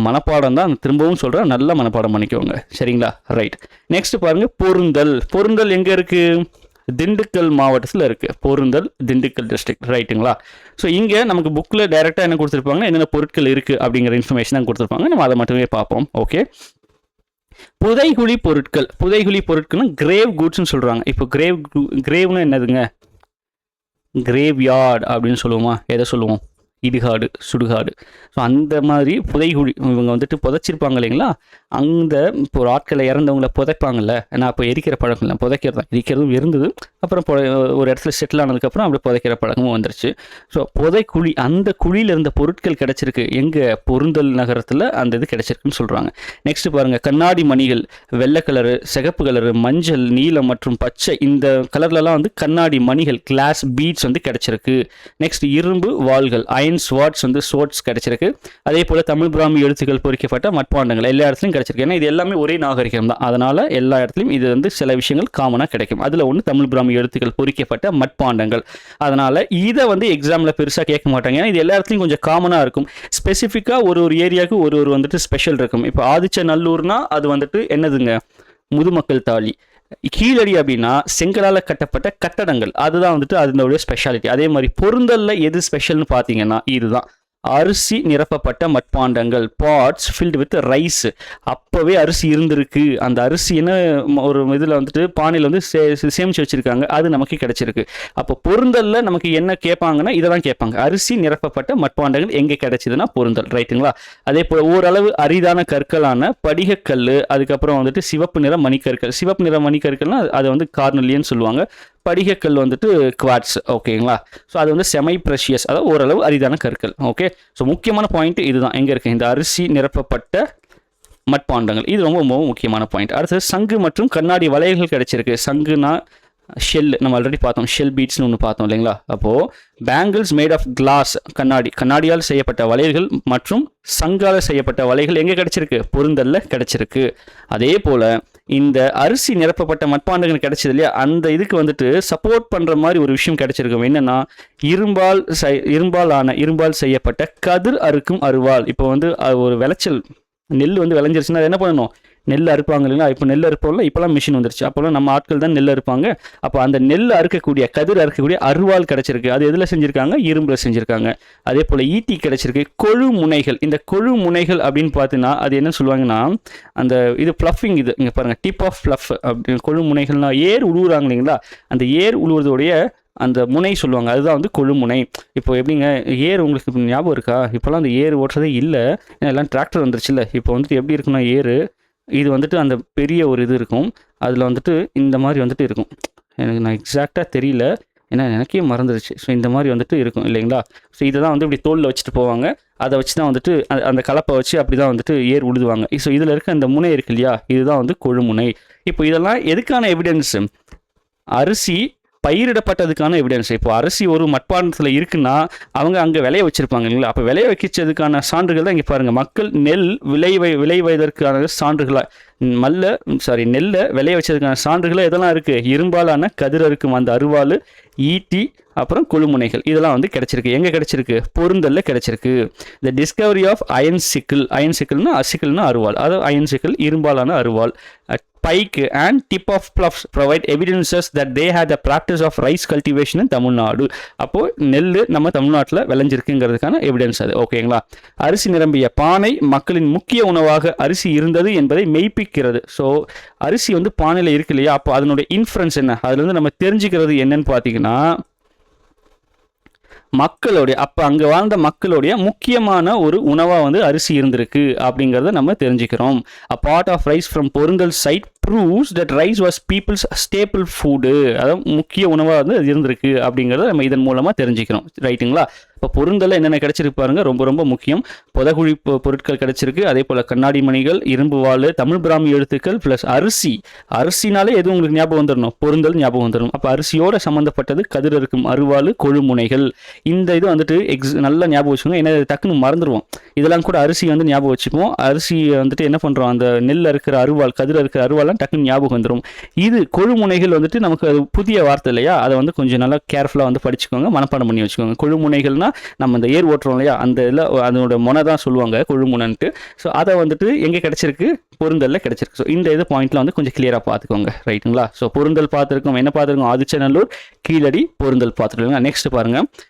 மனப்பாடம் தான், திரும்பவும் சொல்கிறேன், நல்லா மனப்பாடம் பண்ணிக்கோங்க. சரிங்களா? ரைட். நெக்ஸ்ட் பாருங்கள், பொருந்தல். பொருந்தல் எங்கே இருக்குது, திண்டுக்கல் மாவட்டத்தில் இருக்குது. பொருந்தல் திண்டுக்கல் டிஸ்ட்ரிக்ட். ரைட்டுங்களா? ஸோ இங்கே நமக்கு புக்கில் டைரெக்டாக என்ன கொடுத்துருப்பாங்கன்னா, என்னென்ன பொருட்கள் இருக்குது அப்படிங்கிற இன்ஃபர்மேஷன் தான் கொடுத்துருப்பாங்க. நம்ம அதை மட்டுமே பார்ப்போம். ஓகே. புதைகுழி பொருட்கள். புதைகுழி பொருட்கள்னா கிரேவ் குட்ஸ்ன்னு சொல்கிறாங்க. இப்போ கிரேவ்னு என்னதுங்க, கிரேவ் யார்டு அப்படின்னு சொல்லுவோமா, எதை சொல்லுவோம், இடுகாடு, சுடுகாடு. ஸோ அந்த மாதிரி புதைகுழி இவங்க வந்துட்டு புதைச்சிருப்பாங்க இல்லைங்களா, அந்த இப்போ ஒரு ஆட்களை இறந்தவங்கள புதைப்பாங்கல்ல. ஏன்னா அப்போ எரிக்கிற பழக்கம் இல்லை, புதைக்கிறது தான். எரிக்கிறதும் இருந்தது, அப்புறம் ஒரு இடத்துல செட்டில் ஆனதுக்கப்புறம் அப்படியே புதைக்கிற பழக்கமும் வந்துருச்சு. ஸோ புதைக்குழி, அந்த குழியில் இருந்த பொருட்கள் கிடச்சிருக்கு எங்கே, பொருந்தல் நகரத்தில் அந்த இது கிடச்சிருக்குன்னு சொல்கிறாங்க. நெக்ஸ்ட் பாருங்கள், கண்ணாடி மணிகள், வெள்ளை கலரு, சிகப்பு கலரு, மஞ்சள், நீலம் மற்றும் பச்சை, இந்த கலர்லலாம் வந்து கண்ணாடி மணிகள், கிளாஸ் பீட்ஸ் வந்து கிடச்சிருக்கு. நெக்ஸ்ட் இரும்பு வாள்கள், அயன் ஸ்வாட்ஸ் வந்து சோட்ஸ் கிடச்சிருக்கு. அதே போல் தமிழ் பிராமி எழுத்துக்கள் பொறிக்கப்பட்ட மட்பாண்டங்கள் எல்லா இடத்துலையும் கிடச்சிருக்கு. ஏன்னா இது எல்லாமே ஒரே நாகரிகம் தான், அதனால் எல்லா இடத்துலையும் இது வந்து சில விஷயங்கள் காமனாக கிடைக்கும். அதில் ஒன்று தமிழ் பிராமி எழுத்துக்கள் பொறிக்கப்பட்ட மட்பாண்டங்கள். அதனால் இதை வந்து எக்ஸாமில் பெருசாக கேட்க மாட்டாங்க. ஏன்னா இது எல்லா இடத்துலையும் கொஞ்சம் காமனாக இருக்கும். ஸ்பெசிஃபிக்காக ஒரு ஏரியாவுக்கு ஒரு வந்துட்டு ஸ்பெஷல் இருக்கும். இப்போ ஆதிச்சநல்லூர்னா அது வந்துட்டு என்னதுங்க, முதுமக்கள் தாலி. கீழடி அப்படின்னா செங்கலால் கட்டப்பட்ட கட்டடங்கள், அதுதான் வந்துட்டு அதனுடைய ஸ்பெஷாலிட்டி. அதே மாதிரி பொருந்தல்ல எது ஸ்பெஷல்னு பார்த்தீங்கன்னா இதுதான், அரிசி நிரப்பப்பட்ட மட்பாண்டங்கள், பாட்ஸ் ஃபில்டு வித் ரைஸ். அப்போவே அரிசி இருந்திருக்கு, அந்த அரிசின்னு ஒரு இதில் வந்துட்டு பானையில் வந்து சேமித்து வச்சுருக்காங்க, அது நமக்கு கிடச்சிருக்கு. அப்போ பொருந்தல்ல நமக்கு என்ன கேட்பாங்கன்னா இதை தான் கேட்பாங்க, அரிசி நிரப்பப்பட்ட மட்பாண்டங்கள் எங்கே கிடைச்சிதுன்னா பொருந்தல். ரைட்டுங்களா? அதே போல் ஓரளவு அரிதான கற்களான படிகக்கல், அதுக்கப்புறம் வந்துட்டு சிவப்பு நிற மணிக்கற்கள். சிவப்பு நிற மணிக்கற்கள்னா அதை வந்து கார்னலியன்னு சொல்லுவாங்க. படிகக்கல் வந்துட்டு குவாட்ஸ். ஓகேங்களா? ஸோ அது வந்து செமை ப்ரெஷியஸ், அதாவது ஓரளவு அரிதான கற்கள். ஓகே. ஸோ முக்கியமான பாயிண்ட் இதுதான், எங்கே இருக்குது, இந்த அரிசி நிரப்பப்பட்ட மட்பாண்டங்கள். இது ரொம்ப ரொம்ப முக்கியமான பாயிண்ட். அடுத்தது சங்கு மற்றும் கண்ணாடி வளையல்கள் கிடைச்சிருக்கு. சங்குனா ஷெல், நம்ம ஆல்ரெடி பார்த்தோம், ஷெல் பீட்ஸ்னு ஒன்று பார்த்தோம் இல்லைங்களா? அப்போது பேங்கிள்ஸ் மேட் ஆஃப் கிளாஸ், கண்ணாடியால் செய்யப்பட்ட வளையல்கள் மற்றும் சங்கால் செய்யப்பட்ட வளையல்கள் எங்கே கிடச்சிருக்கு, பொருந்தல்ல கிடச்சிருக்கு. அதே போல் இந்த அரிசி நிரப்பப்பட்ட மட்பாண்டங்கள் கிடைச்சது இல்லையா, அந்த இதுக்கு வந்துட்டு சப்போர்ட் பண்ணுற மாதிரி ஒரு விஷயம் கிடைச்சிருக்கும். என்னென்னா இரும்பால் செய்யப்பட்ட கதிர் அறுக்கும் அருவாள். இப்போ வந்து ஒரு விளைச்சல் நெல் வந்து விளைஞ்சிருச்சுன்னா அது என்ன பண்ணணும், நெல் அறுப்பாங்க இல்லைங்களா? இப்போ நெல் அறுப்போம்ல, இப்போலாம் மிஷின் வந்துருச்சு, அப்போலாம் நம்ம ஆட்கள் தான் நெல் அறுப்பாங்க. அப்போ அந்த நெல் அறுக்கக்கூடிய கதிர் அறுக்கக்கூடிய அருவாள் கிடச்சிருக்கு. அது எதில் செஞ்சுருக்காங்க, இரும்பில் செஞ்சுருக்காங்க. அதே போல் ஈட்டி கிடச்சிருக்கு. கொழு முனைகள், இந்த கொழு முனைகள் அப்படின்னு பார்த்தீங்கன்னா அது என்ன சொல்லுவாங்கன்னா, அந்த இது ஃப்ளஃபிங், இது இங்கே பாருங்கள், டிப் ஆஃப் ஃப்ளஃப் அப்படி. கொழு முனைகள்னா ஏர் உழுவுறாங்க இல்லைங்களா, அந்த ஏர் உழுவுறதோடைய அந்த முனை சொல்லுவாங்க, அதுதான் வந்து கொழுமுனை. இப்போ எப்படிங்க ஏர் உங்களுக்கு ஞாபகம் இருக்கா? இப்போலாம் அந்த ஏர் ஓட்டுறதே இல்லை, ஏன்னா எல்லாம் டிராக்டர் வந்துருச்சு இல்லை. இப்போ வந்துட்டு எப்படி இருக்குன்னா, ஏர் இது வந்துட்டு அந்த பெரிய ஒரு இது இருக்கும், அதில் வந்துட்டு இந்த மாதிரி வந்துட்டு இருக்கும். எனக்கு நான் எக்ஸாக்டாக தெரியல, ஏன்னா எனக்கே மறந்துடுச்சு. ஸோ இந்த மாதிரி வந்துட்டு இருக்கும் இல்லைங்களா? ஸோ இதை தான் வந்து இப்படி தோலில் வச்சுட்டு போவாங்க, அதை வச்சு தான் வந்துட்டு அந்த கலப்பை வச்சு அப்படி தான் வந்துட்டு ஏர் உழுதுவாங்க. ஸோ இதில் இருக்க அந்த முனை இருக்கு இல்லையா, இதுதான் வந்து கொழுமுனை. இப்போ இதெல்லாம் எதுக்கான எவிடன்ஸு, அரிசி பயிரிடப்பட்டதுக்கான எவிடன்ஸ். இப்போ அரிசி ஒரு மட்பாண்டத்தில் இருக்குன்னா அவங்க அங்கே விளைய வச்சிருப்பாங்க இல்லைங்களா, அப்போ விளைய வைக்கிறதுக்கான சான்றுகள் தான் இங்கே பாருங்கள். மக்கள் நெல் விளைவதற்கான சான்றுகளாக நெல்லை விளைய வச்சதுக்கான சான்றுகள் எதெல்லாம் இருக்குது? இரும்பாலான கதிர் இருக்கும் அந்த அருவாள், ஈட்டி, அப்புறம் கொழுமுனைகள், இதெல்லாம் வந்து கிடைச்சிருக்கு. எங்கே கிடைச்சிருக்கு? பொருந்தல்ல கிடைச்சிருக்கு. த டிஸ்கவரி ஆஃப் அயன் சிக்கிள்னா அசிக்கிள்னா அருவாள், அதாவது அயன் சிக்கிள் இரும்பாலான அருவாள். pike and tip of ploughs provide evidences that they had the practice of rice cultivation in Tamil Nadu. அப்போ நெல் நம்ம தமிழ்நாட்டில் விளைஞ்சிருக்குங்கிறதுக்கான எவிடன்ஸ் அது. ஓகேங்களா? அரிசி நிரம்பிய பானை மக்களின் முக்கிய உணவாக அரிசி இருந்தது என்பதை மெய்ப்பிக்கிறது. ஸோ அரிசி வந்து பானையில் இருக்கு இல்லையா, அப்போ அதனுடைய இன்ஃப்ளூயன்ஸ் என்ன, அதுல இருந்து நம்ம தெரிஞ்சுக்கிறது என்னன்னு பார்த்தீங்கன்னா, மக்களுடைய அப்போ அங்கே வாழ்ந்த மக்களுடைய முக்கியமான ஒரு உணவாக வந்து அரிசி இருந்திருக்கு அப்படிங்கிறத நம்ம தெரிஞ்சுக்கிறோம். A part of rice from Porunthal site proves that rice was people's staple food. அதாவது முக்கிய உணவாக வந்து அது இருந்திருக்கு அப்படிங்கிறத நம்ம இதன் மூலமாக தெரிஞ்சுக்கிறோம். ரைட்டுங்களா? இப்போ பொருந்தல என்னென்ன கிடைச்சிருக்கு பாருங்க, ரொம்ப ரொம்ப முக்கியம். புதகுழி பொருட்கள் கிடைச்சிருக்கு, அதே போல் கண்ணாடி மணிகள், இரும்பு வாள், தமிழ் பிராமி எழுத்துக்கள், ப்ளஸ் அரிசினாலே எதுவும் உங்களுக்கு ஞாபகம் வந்துடணும்? பொருந்தல் ஞாபகம் வந்துடணும். அப்போ அரிசியோட சம்மந்தப்பட்டது கதிர் இருக்கும் அருவாள், கொழுமுனைகள். இந்த இது வந்துட்டு நல்லா ஞாபகம் வச்சுக்கோங்க, ஏன்னா டக்குன்னு மறந்துடுவோம். இதெல்லாம் கூட அரிசி வந்து ஞாபகம் வச்சுப்போம். அரிசி வந்துட்டு என்ன பண்ணுறோம், அந்த நெல்ல இருக்கிற அருவாள், கதிர் இருக்கிற அருவாள் டக்குன்னு ஞாபகம் வந்துடும். இது கொழுமுனைகள் வந்துட்டு நமக்கு அது புதிய வார்த்தை இல்லையா, அதை வந்து கொஞ்சம் நல்லா கேர்ஃபுல்லாக வந்து படிச்சுக்கோங்க, மனப்பாடம் பண்ணி வச்சுக்கோங்க. கொழுமுனைகள்னா நம்ம இந்த ஏர் ஓட்டுறோம் இல்லையா, அந்த இதில் அதனோட முனை தான் சொல்லுவாங்க கொழுமுனைன்ட்டு. ஸோ அதை வந்துட்டு எங்கே கிடைச்சிருக்கு? பொருந்தல்ல கிடைச்சிருக்கு. ஸோ இந்த இது பாயிண்ட்ல வந்து கொஞ்சம் கிளியராக பார்த்துக்கோங்க. ரைட்டுங்களா? ஸோ பொருந்தல் பார்த்துருக்கோம், என்ன பார்த்துருக்கோம்? ஆதிச்சநல்லூர், கீழடி, பொருந்தல் பார்த்துருக்கோங்க. நெக்ஸ்ட் பாருங்க,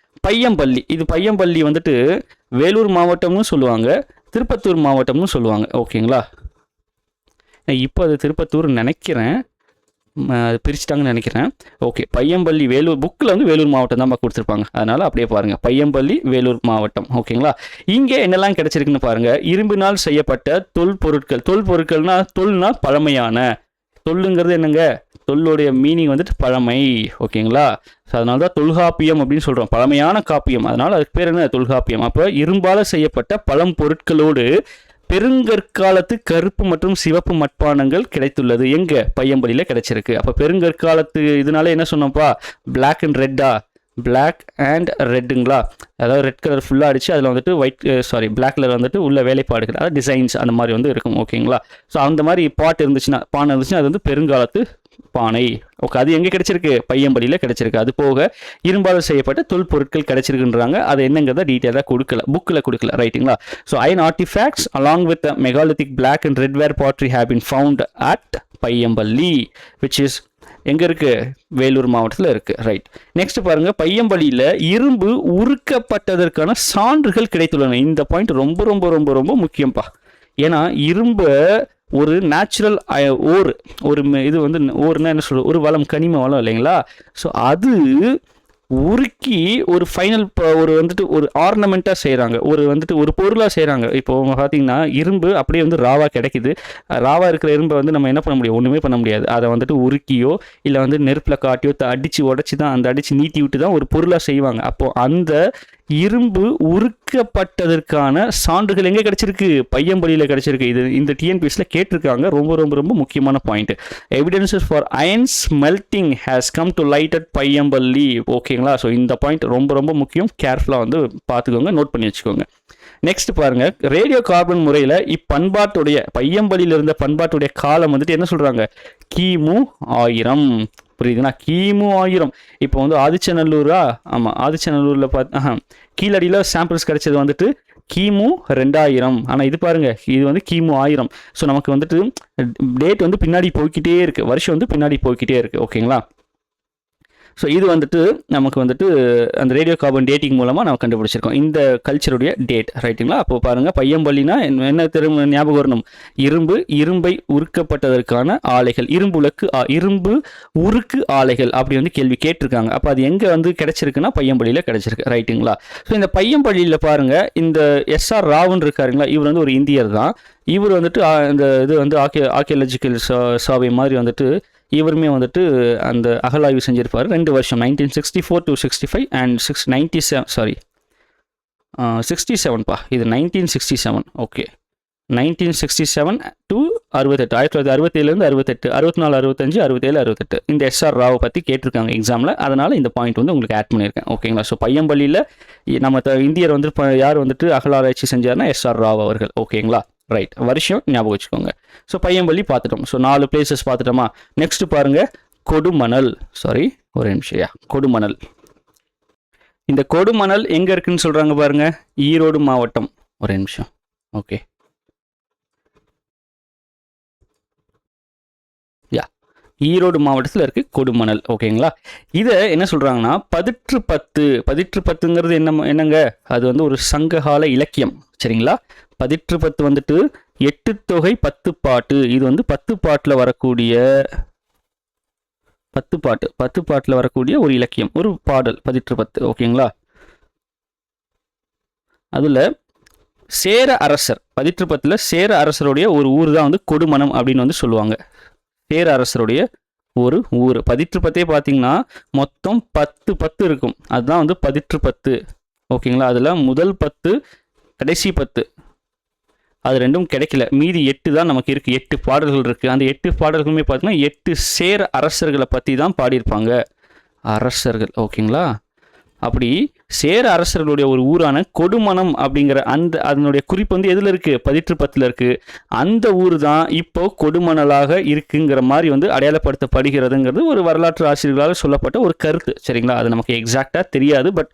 பையம்பள்ளி. இது பையம்பள்ளி வந்துட்டு வேலூர் மாவட்டம்னு சொல்லுவாங்க, திருப்பத்தூர் மாவட்டம்னு சொல்லுவாங்க. ஓகேங்களா? இப்போ அது திருப்பத்தூர் நினைக்கிறேன், பிரிச்சுட்டாங்கன்னு நினைக்கிறேன். ஓகே, பையம்பள்ளி வேலூர் புக்கில் வந்து வேலூர் மாவட்டம் தான் கொடுத்துருப்பாங்க, அதனால் அப்படியே பாருங்கள், பையம்பள்ளி வேலூர் மாவட்டம். ஓகேங்களா? இங்கே என்னெல்லாம் கிடைச்சிருக்குன்னு பாருங்கள். இரும்பினால் செய்யப்பட்ட தொல்பொருட்கள்னா பழமையான. தொல்லுங்கிறது என்னங்க? தொல்லுடைய மீனிங் வந்துட்டு பழமை. ஓகேங்களா? ஸோ அதனால தான் தொல்காப்பியம் அப்படின்னு சொல்கிறோம், பழமையான காப்பியம். அதனால் அதுக்கு பேர் என்ன? தொல்காப்பியம். அப்போ இரும்பால் செய்யப்பட்ட பழம் பொருட்களோடு பெருங்கற்காலத்து கருப்பு மற்றும் சிவப்பு மட்பாண்டங்கள் கிடைத்துள்ளது. எங்க? பையம்பள்ளியில் கிடைச்சிருக்கு. அப்போ பெருங்கற்காலத்து இதனால என்ன சொன்னோம்ப்பா? பிளாக் அண்ட் ரெட்டுங்களா, அதாவது ரெட் கலர் ஃபுல்லாக அடிச்சு அதில் வந்துட்டு பிளாக் கலர் வந்துட்டு உள்ள வேலைப்பாடுகள், அதாவது டிசைன்ஸ் அந்த மாதிரி வந்து இருக்கும். ஓகேங்களா? ஸோ அந்த மாதிரி பானை இருந்துச்சுன்னா அது வந்து பெருங்காலத்து பானை. ஓகே, அது எங்கே கிடைச்சிருக்கு? பையம்பள்ளியில் கிடைச்சிருக்கு. அது போக இரும்பால் செய்யப்பட்ட தொல்பொருட்கள் கிடைச்சிருக்குன்றாங்க. அது என்னங்கிறத டீட்டெயிலாக புக்கில் கொடுக்கல. ரைட்டுங்களா? So iron artifacts along with megalithic black and red ware pottery have been found at Paiyampalli, which is எங்கே இருக்குது? வேலூர் மாவட்டத்தில் இருக்குது. ரைட். நெக்ஸ்ட் பாருங்கள், பையம்பள்ளியில் இரும்பு உருக்கப்பட்டதற்கான சான்றுகள் கிடைத்துள்ளன. இந்த பாயிண்ட் ரொம்ப ரொம்ப ரொம்ப ரொம்ப முக்கியம்ப்பா. ஏன்னா இரும்பு ஒரு நேச்சுரல் ஒரு இது வந்து ஓர்னா என்ன சொல்கிறது, ஒரு வளம், கனிம வளம் இல்லைங்களா? ஸோ அது உருக்கி ஒரு ஃபைனல் ஒரு வந்துட்டு ஒரு ஆர்னமெண்ட்டாக செய்கிறாங்க, ஒரு பொருளாக செய்கிறாங்க. இப்போ அவங்க பார்த்தீங்கன்னா இரும்பு அப்படியே வந்து ராவாக கிடைக்குது. ராவாக இருக்கிற இரும்பை வந்து நம்ம என்ன பண்ண முடியும்? ஒன்றுமே பண்ண முடியாது. அதை வந்துட்டு உருக்கியோ இல்லை வந்து நெருப்பில் காட்டியோ அடித்து உடச்சி தான், அந்த அடித்து நீட்டி விட்டு தான் ஒரு பொருளாக செய்வாங்க. அப்போது அந்த இரும்பு உருக்கப்பட்டதற்கான சான்றுகள் எங்கே கிடைச்சிருக்கு? பையம்பள்ளியில் கிடைச்சிருக்கு. இது இந்த டிஎன்பிஎஸ்சியில் கேட்டிருக்காங்க. ரொம்ப ரொம்ப ரொம்ப முக்கியமான point. Evidences for iron smelting has come to light at Paiyampalli. ஓகேங்களா? ஸோ இந்த பாயிண்ட் ரொம்ப ரொம்ப முக்கியம், கேர்ஃபுல்லாக வந்து பார்த்துக்கோங்க, நோட் பண்ணி வச்சுக்கோங்க. நெக்ஸ்ட் பாருங்க, ரேடியோ கார்பன் முறையில் இப்பண்பாட்டுடைய பையம்பள்ளியில் இருந்த பண்பாட்டுடைய காலம் வந்துட்டு என்ன சொல்றாங்க? கிமு 1000. புரியுதுன்னா? கிமு 1000. இப்போ வந்து ஆதிச்சநல்லூரா? ஆமாம், ஆதிச்சநல்லூரில் கீழடியில் சாம்பிள்ஸ் கிடைச்சது வந்துட்டு கிமு 2000. ஆனால் இது பாருங்க, இது வந்து கிமு 1000. ஸோ நமக்கு வந்துட்டு டேட் வந்து பின்னாடி போய்கிட்டே இருக்கு, வருஷம் வந்து பின்னாடி போய்கிட்டே இருக்கு. ஓகேங்களா? ஸோ இது வந்துட்டு நமக்கு வந்துட்டு அந்த ரேடியோ கார்பன் டேட்டிங் மூலமாக நம்ம கண்டுபிடிச்சிருக்கோம் இந்த கல்ச்சருடைய டேட். ரைட்டுங்களா? அப்போ பாருங்கள், பையம்பள்ளினா என்ன திரும்ப ஞாபகம் வரணும்? இரும்பை உருக்கப்பட்டதற்கான ஆலைகள், இரும்பு உருக்கு ஆலைகள் அப்படி வந்து கேள்வி கேட்டிருக்காங்க. அப்போ அது எங்கே வந்து கிடைச்சிருக்குன்னா பையம்பள்ளியில் கிடைச்சிருக்கு. ரைட்டுங்களா? ஸோ இந்த பையம்பள்ளியில் பாருங்கள், இந்த எஸ்ஆர் ராவுன்னு இருக்காருங்களா, இவர் வந்து ஒரு இந்தியர் தான். இவர் வந்துட்டு இந்த இது வந்து ஆர்கியாலஜிக்கல் சர்வே மாதிரி வந்துட்டு இவருமே வந்துட்டு அந்த அகலாய்வு செஞ்சிருப்பார் 2 வருஷம், 1964 to 65 அண்ட் 67 இது 1967. ஓகே, 1967 to 68 1967 68 64 65 67 68 இந்த எஸ்ஆர் ராவை பற்றி கேட்டிருக்காங்க எக்ஸாமில். அதனால் இந்த பாயிண்ட் வந்து உங்களுக்கு ஆட் பண்ணியிருக்கேன். ஓகேங்களா? ஸோ பையம்பள்ளியில் நம்ம இந்தியர் வந்து யார் வந்துட்டு அகழாராய்ச்சி செஞ்சார்னா எஸ்ஆர் ராவ் அவர்கள். ஓகேங்களா? ரைட், வருஷம் ஞாபகம் வச்சுக்கோங்க. ஸோ பையம்பள்ளி பார்த்துட்டோம். So 4 places பார்த்துட்டோமா? நெக்ஸ்ட் பாருங்கள், கொடுமணல். ஒரு நிமிஷம். கொடுமணல். இந்த கொடுமணல் எங்கே இருக்குன்னு சொல்கிறாங்க பாருங்கள், ஈரோடு மாவட்டம். ஒரு நிமிஷம். ஓகே, ஈரோடு மாவட்டத்தில் இருக்குது கொடுமணல். ஓகேங்களா? இதை என்ன சொல்கிறாங்கன்னா பதிற்றுப்பத்துங்கிறது என்னங்க, அது வந்து ஒரு சங்ககால இலக்கியம். சரிங்களா? பதிற்றுப்பத்து வந்துட்டு 8 தொகை 10 பாட்டு. இது வந்து 10 பாட்டில் வரக்கூடிய 10 பாட்டில் வரக்கூடிய ஒரு இலக்கியம், ஒரு பாடல் பதிற்றுப்பத்து. ஓகேங்களா? அதில் சேர அரசர், பதிற்றுப்பத்தில் சேர அரசருடைய ஒரு ஊர் தான் வந்து கொடுமணம் அப்படின்னு வந்து சொல்லுவாங்க. சேர அரசருடைய ஒரு ஊர். பதிற்றுப்பத்தே பார்த்தீங்கன்னா மொத்தம் 10 இருக்கும். அதுதான் வந்து பதிற்றுப்பத்து. ஓகேங்களா? அதில் முதல் 10, கடைசி 10 அது ரெண்டும் கிடைக்கல. மீதி 8 தான் நமக்கு இருக்குது. 8 பாடல்கள் இருக்குது. அந்த 8 பாடல்களுமே பார்த்தீங்கன்னா 8 சேர அரசர்களை பற்றி தான் பாடியிருப்பாங்க. அரசர்கள். ஓகேங்களா? அப்படி சேர அரசர்களுடைய ஒரு ஊரான கொடுமணம் அப்படிங்கிற அதனுடைய குறிப்பு வந்து எதில் இருக்குது? பதிற்றுப்பத்தில் இருக்குது. அந்த ஊர் தான் இப்போ கொடுமணலாக இருக்குங்கிற மாதிரி வந்து அடையாளப்படுத்தப்படுகிறதுங்கிறது ஒரு வரலாற்று ஆசிரியர்களால் சொல்லப்பட்ட ஒரு கருத்து. சரிங்களா? அது நமக்கு எக்ஸாக்டாக தெரியாது, பட்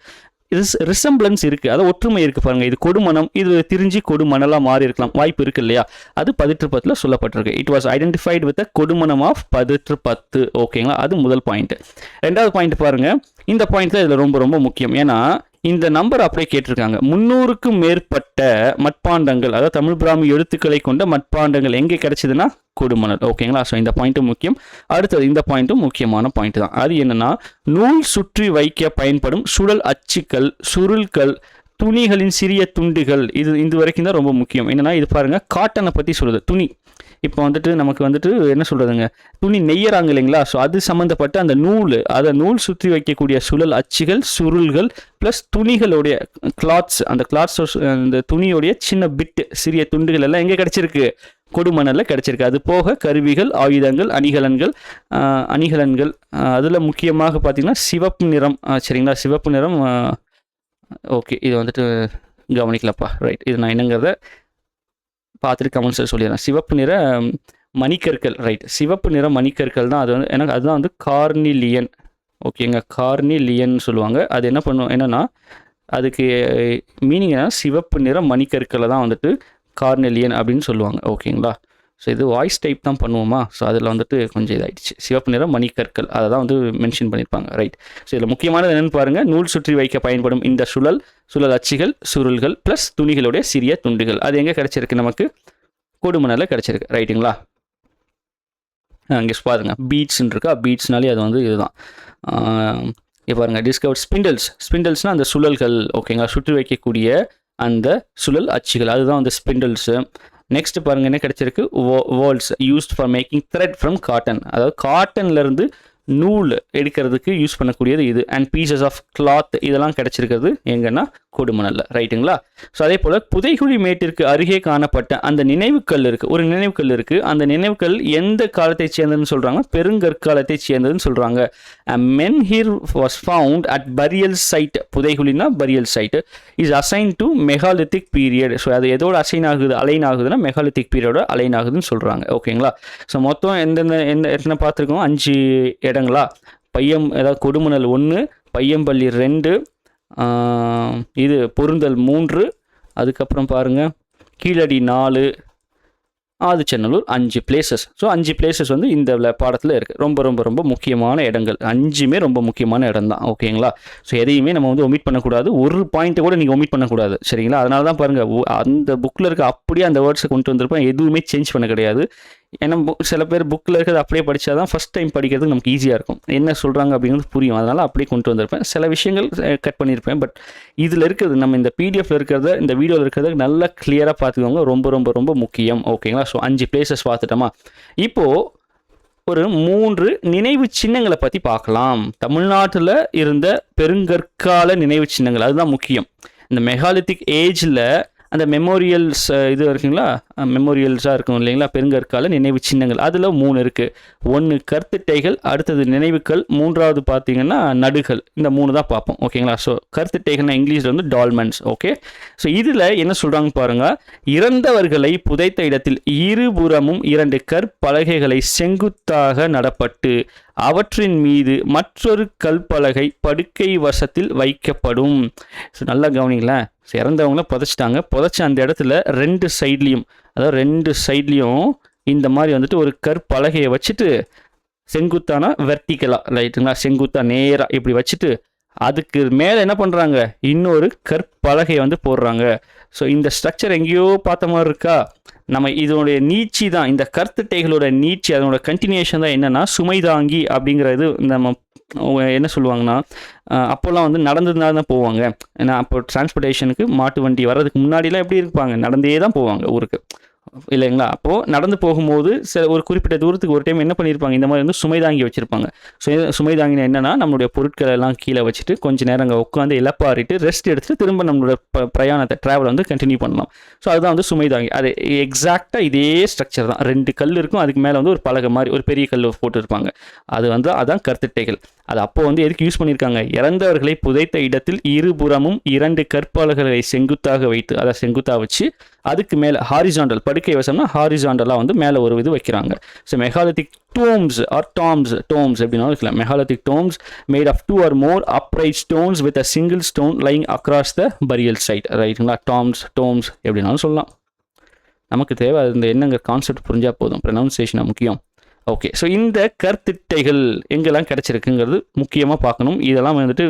ரிசம்பிளன்ஸ் இருக்குது, அதாவது ஒற்றுமை இருக்குது. பாருங்கள், இது கொடுமணம், இது திரிஞ்சு கொடுமணலாக மாறி இருக்கலாம், வாய்ப்பு இருக்குது இல்லையா? அது பதிற்றுப்பத்தில் சொல்லப்பட்டிருக்கு. It was identified with Kodumanam of Pathitruppathu. ஓகேங்களா? அது முதல் பாயிண்ட். ரெண்டாவது பாயிண்ட் பாருங்கள், இந்த பாயிண்ட் தான் இதில் ரொம்ப ரொம்ப முக்கியம். ஏன்னா இந்த நம்பர் அப்படியே கேட்டிருக்காங்க. 300க்கும் மேற்பட்ட மட்பாண்டங்கள், அதாவது தமிழ் பிராமி எழுத்துக்களை கொண்ட மட்பாண்டங்கள் எங்கே கிடைச்சதுன்னா கொடுமணல். ஓகேங்களா? ஸோ இந்த பாயிண்ட்டும் முக்கியம். அடுத்தது இந்த பாயிண்ட்டும் முக்கியமான பாயிண்ட் தான். அது என்னன்னா, நூல் சுற்றி வைக்க பயன்படும் சுழல் அச்சுக்கள், சுருள்கள், துணிகளின் சிறிய துண்டுகள். இது வரைக்கும் தான் ரொம்ப முக்கியம். என்னன்னா, இது பாருங்க, காட்டனை பற்றி சொல்லுது. துணி இப்போ வந்துட்டு நமக்கு வந்துட்டு என்ன சொல்கிறதுங்க, துணி நெய்யறாங்க இல்லைங்களா? ஸோ அது சம்மந்தப்பட்ட அந்த நூல் சுற்றி வைக்கக்கூடிய சுழல் அச்சுகள், சுருள்கள் ப்ளஸ் துணிகளுடைய கிளாத்ஸ், அந்த கிளாத்ஸ், அந்த துணியோடைய சின்ன பிட்டு, சிறிய துண்டுகள் எல்லாம் எங்கே கிடச்சிருக்கு? கொடுமணலில் கிடச்சிருக்கு. அது போக கருவிகள், ஆயுதங்கள், அணிகலன்கள் அதில் முக்கியமாக பார்த்திங்கன்னா சிவப்பு நிறம். சரிங்களா? சிவப்பு நிறம். ஓகே, இது வந்துட்டு கவனிக்கலப்பா. ரைட், இது நான் என்னங்கிறத பார்த்துட்டு கமெண்ட்ஸில் சொல்லிடுறேன். சிவப்பு நிற மணிக்கற்கள். ரைட், சிவப்பு நிற மணிக்கற்கள் தான். அது வந்து எனக்கு அதுதான் வந்து கார்னிலியன். ஓகேங்க, கார்னிலியன் சொல்லுவாங்க. அது என்ன பண்ணும், என்னென்னா அதுக்கு மீனிங் என்ன, சிவப்பு நிற மணிக்கற்களை தான் வந்துட்டு கார்னிலியன் அப்படின்னு சொல்லுவாங்க. ஓகேங்களா? ஸோ இது வாய்ஸ் டைப் தான் பண்ணுவோமா? ஸோ அதில் வந்துட்டு கொஞ்சம் இதாகிடுச்சு. சிவப்பு நிற மணிக்கற்கள் அதை தான் வந்து மென்ஷன் பண்ணியிருப்பாங்க. ரைட். ஸோ இதில் முக்கியமானது என்னென்னு பாருங்கள், நூல் சுற்றி வைக்க பயன்படும் இந்த சுழல் அச்சுகள், சுருள்கள் ப்ளஸ் துணிகளுடைய சிறிய துண்டுகள். அது எங்கே கிடச்சிருக்கு? நமக்கு கொடுமணலில் கிடச்சிருக்கு. ரைட்டுங்களா? அங்கே பாருங்க, பீட்ஸ்ன்னு இருக்கா? பீட்ஸ்னாலே அது வந்து இதுதான். இப்போ பாருங்கள், டிஸ்கவர் ஸ்பிண்டல்ஸ்னால் அந்த சுழல்கள். ஓகேங்களா? சுற்றி வைக்கக்கூடிய அந்த சுழல் அச்சுகள், அதுதான் வந்து ஸ்பிண்டல்ஸு. நெக்ஸ்ட் பாருங்கள், என்ன கிடைச்சிருக்கு? Whorls used for making thread from cotton. அதாவது காட்டன்லேருந்து நூல் எடுக்கிறதுக்கு யூஸ் பண்ணக்கூடியது இது. அண்ட் பீசஸ் ஆஃப் கிளாத் இதெல்லாம் கிடைச்சிருக்கிறது எங்கன்னா கொடுமணல்ல. ரைட்டுங்களா? ஸோ அதே போல் புதைகுழி மேட்டிற்கு அருகே காணப்பட்ட அந்த நினைவுக்கல் இருக்குது. ஒரு நினைவுக்கல் இருக்குது. அந்த நினைவுக்கல் எந்த காலத்தை சேர்ந்ததுன்னு சொல்கிறாங்க? பெருங்கற்காலத்தை சேர்ந்ததுன்னு சொல்கிறாங்க. Men here was found at burial site. புதைகுழினா burial site is assign to megalithic period. So அது எதோட அலைன் ஆகுதுன்னா மெகாலித்திக் பீரியடோட அலைன் ஆகுதுன்னு சொல்கிறாங்க. ஓகேங்களா? ஸோ மொத்தம் எத்தனை பார்த்துருக்கோம்? 5 இடங்களா? அதாவது கொடுமணல் 1, பையம்பள்ளி 2, இது பொருந்தல் 3, அதுக்கப்புறம் பாருங்கள் Keeladi 4, Adichanallur 5 places. So 5 places வந்து இந்த பாடத்தில் இருக்குது. ரொம்ப ரொம்ப ரொம்ப முக்கியமான இடங்கள். 5மே ரொம்ப முக்கியமான இடம் தான். ஓகேங்களா? ஸோ எதையுமே நம்ம வந்து ஒமிட் பண்ணக்கூடாது. ஒரு பாயிண்ட்டை கூட நீங்கள் ஒமிட் பண்ணக்கூடாது. சரிங்களா? அதனால தான் பாருங்கள், அந்த புக்கில் இருக்க அப்படியே அந்த வேர்ட்ஸை கொண்டு வந்திருப்பேன். எதுவுமே சேஞ்ச் பண்ண கிடையாது. ஏன்னா சில பேர் புக்கில் இருக்கிறது அப்படியே படித்தா தான் ஃபஸ்ட் டைம் படிக்கிறதுக்கு நமக்கு ஈஸியாக இருக்கும். என்ன சொல்கிறாங்க அப்படிங்கிறது புரியும். அதனால் அப்படியே கொண்டு வந்திருப்பேன். சில விஷயங்கள் கட் பண்ணியிருப்பேன். பட் இதில் இருக்கிறது, நம்ம இந்த பிடிஎஃப்ல இருக்கிறத, இந்த வீடியோவில் இருக்கிறத நல்லா கிளியராக பார்த்துக்கோங்க. ரொம்ப ரொம்ப ரொம்ப முக்கியம். ஓகேங்களா? ஸோ 5 பிளேசஸ் பார்த்துட்டோமா? இப்போது ஒரு 3 நினைவு சின்னங்களை பற்றி பார்க்கலாம். தமிழ்நாட்டில் இருந்த பெருங்கற்கால நினைவு சின்னங்கள், அதுதான் முக்கியம். இந்த மெகாலித்திக் ஏஜில் அந்த மெமோரியல்ஸ் இது இருக்குங்களா, மெமோரியல்ஸாக இருக்கும் இல்லைங்களா, பெருங்கற்கால நினைவு சின்னங்கள், அதில் 3 இருக்குது. ஒன்று கற்திட்டைகள், அடுத்தது நினைவுகள், மூன்றாவது பார்த்தீங்கன்னா நடுகள். இந்த 3 தான் பார்ப்போம். ஓகேங்களா. ஸோ கற்திட்டைகள்னா இங்கிலீஷில் வந்து டால்மெண்ட்ஸ். ஓகே. ஸோ இதில் என்ன சொல்கிறாங்க பாருங்கள், இறந்தவர்களை புதைத்த இடத்தில் இருபுறமும் 2 கற்பலகைகளை செங்குத்தாக நடப்பட்டு அவற்றின் மீது மற்றொரு கல்பலகை படுக்கை வசத்தில் வைக்கப்படும். ஸோ நல்லா கவனிங்களேன். இறந்தவங்கள புதைச்சிட்டாங்க. புதைச்ச அந்த இடத்துல 2 சைட்லேயும், அதாவது 2 சைட்லேயும் இந்த மாதிரி வந்துட்டு ஒரு கற்பலகையை வச்சுட்டு செங்குத்தானா வெர்டிக்கலாக, ரைட்டுங்களா, செங்குத்தா நேராக இப்படி வச்சுட்டு அதுக்கு மேலே என்ன பண்ணுறாங்க, இன்னொரு கற்பலகையை வந்து போடுறாங்க. ஸோ இந்த ஸ்ட்ரக்சர் எங்கேயோ பார்த்த மாதிரி இருக்கா? நம்ம இதனுடைய நீட்சி தான், இந்த கற்திட்டைகளோட நீட்சி, அதனோட கண்டினியூஷன் தான் என்னென்னா சுமைதாங்கி அப்படிங்கிறது. நம்ம என்ன சொல்லுவாங்கன்னா, அப்போல்லாம் வந்து நடந்ததுனால தான் போவாங்க. ஏன்னா அப்போ டிரான்ஸ்போர்ட்டேஷனுக்கு மாட்டு வண்டி வர்றதுக்கு முன்னாடிலாம் எப்படி இருப்பாங்க, நடந்தே தான் போவாங்க ஊருக்கு, இல்லைங்களா. அப்போது நடந்து போகும்போது ஒரு குறிப்பிட்ட தூரத்துக்கு ஒரு டைம் என்ன பண்ணியிருப்பாங்க, இந்த மாதிரி வந்து சுமைதாங்கி வச்சுருப்பாங்க. சுமைதாங்கினா என்னென்னா, நம்மளுடைய பொருட்களை எல்லாம் கீழே வச்சுட்டு கொஞ்சம் நேரம் அங்கே உட்காந்து இலப்பாரிட்டு ரெஸ்ட் எடுத்துகிட்டு திரும்ப நம்மளோட பிரயாணத்தை ட்ராவலை வந்து கண்டினியூ பண்ணலாம். ஸோ அதுதான் வந்து சுமைதாங்கி. அது எக்ஸாக்டாக இதே ஸ்ட்ரக்சர் தான். 2 கல் இருக்கும், அதுக்கு மேலே வந்து ஒரு பலகை மாதிரி ஒரு பெரிய கல் போட்டுருப்பாங்க. அது வந்து அதான் கற்திட்டைகள். அது அப்போ வந்து எதுக்கு யூஸ் பண்ணியிருக்காங்க, இறந்தவர்களை புதைத்த இடத்தில் இருபுறமும் 2 கற்பலகைகளை செங்குத்தாக வைத்து, அதை செங்குத்தாக வச்சு அதுக்கு மேலே ஹாரிசாண்டல், படுக்கை வசம்னா ஹாரிசாண்டலாக வந்து மேலே ஒரு இது வைக்கிறாங்க. So megalithic tombs or tombs எப்படின்னா இருக்கலாம். Megalithic tombs made of 2 or more upright stones with a single stone lying across the burial site. ரைட்டுங்களா. tombs எப்படின்னாலும் சொல்லலாம். நமக்கு தேவை அந்த என்னங்க கான்செப்ட் புரிஞ்சால் போதும். ப்ரொனவுன்சியேஷன் முக்கியம். ஓகே. ஸோ இந்த கற்திட்டைகள் எங்கெல்லாம் கிடச்சிருக்குங்கிறது முக்கியமாக பார்க்கணும். இதெல்லாம் வந்துட்டு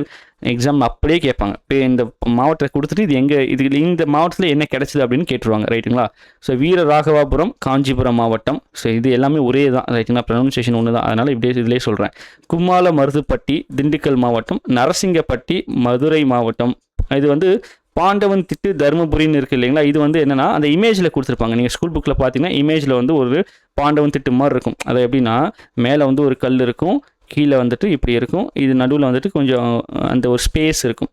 எக்ஸாம் அப்படியே கேட்பாங்க. இப்போ இந்த மாவட்டத்தை கொடுத்துட்டு இது எங்கே, இது இந்த மாவட்டத்தில் என்ன கிடச்சிது அப்படின்னு கேட்டுருவாங்க. ரைட்டுங்களா. ஸோ வீரராகவாபுரம் காஞ்சிபுரம் மாவட்டம். ஸோ இது எல்லாமே ஒரே தான். ரைட்டுங்களா. ப்ரொனவுன்சியேஷன் ஒன்று தான். அதனால் இப்படியே இதிலே சொல்கிறேன். கும்மால மருதுப்பட்டி திண்டுக்கல் மாவட்டம், நரசிங்கப்பட்டி மதுரை மாவட்டம். இது வந்து பாண்டவன் திட்டு தருமபுரின்னு இருக்குது இல்லைங்களா. இது வந்து என்னென்னா அந்த இமேஜில் கொடுத்துருப்பாங்க. நீங்கள் ஸ்கூல் புக்கில் பார்த்தீங்கன்னா இமேஜில் வந்து ஒரு பாண்டவன் திட்டு மாதிரி இருக்கும். அது எப்படின்னா மேலே வந்து ஒரு கல் இருக்கும், கீழே வந்துட்டு இப்படி இருக்கும், இது நடுவில் வந்துட்டு கொஞ்சம் அந்த ஒரு ஸ்பேஸ் இருக்கும்,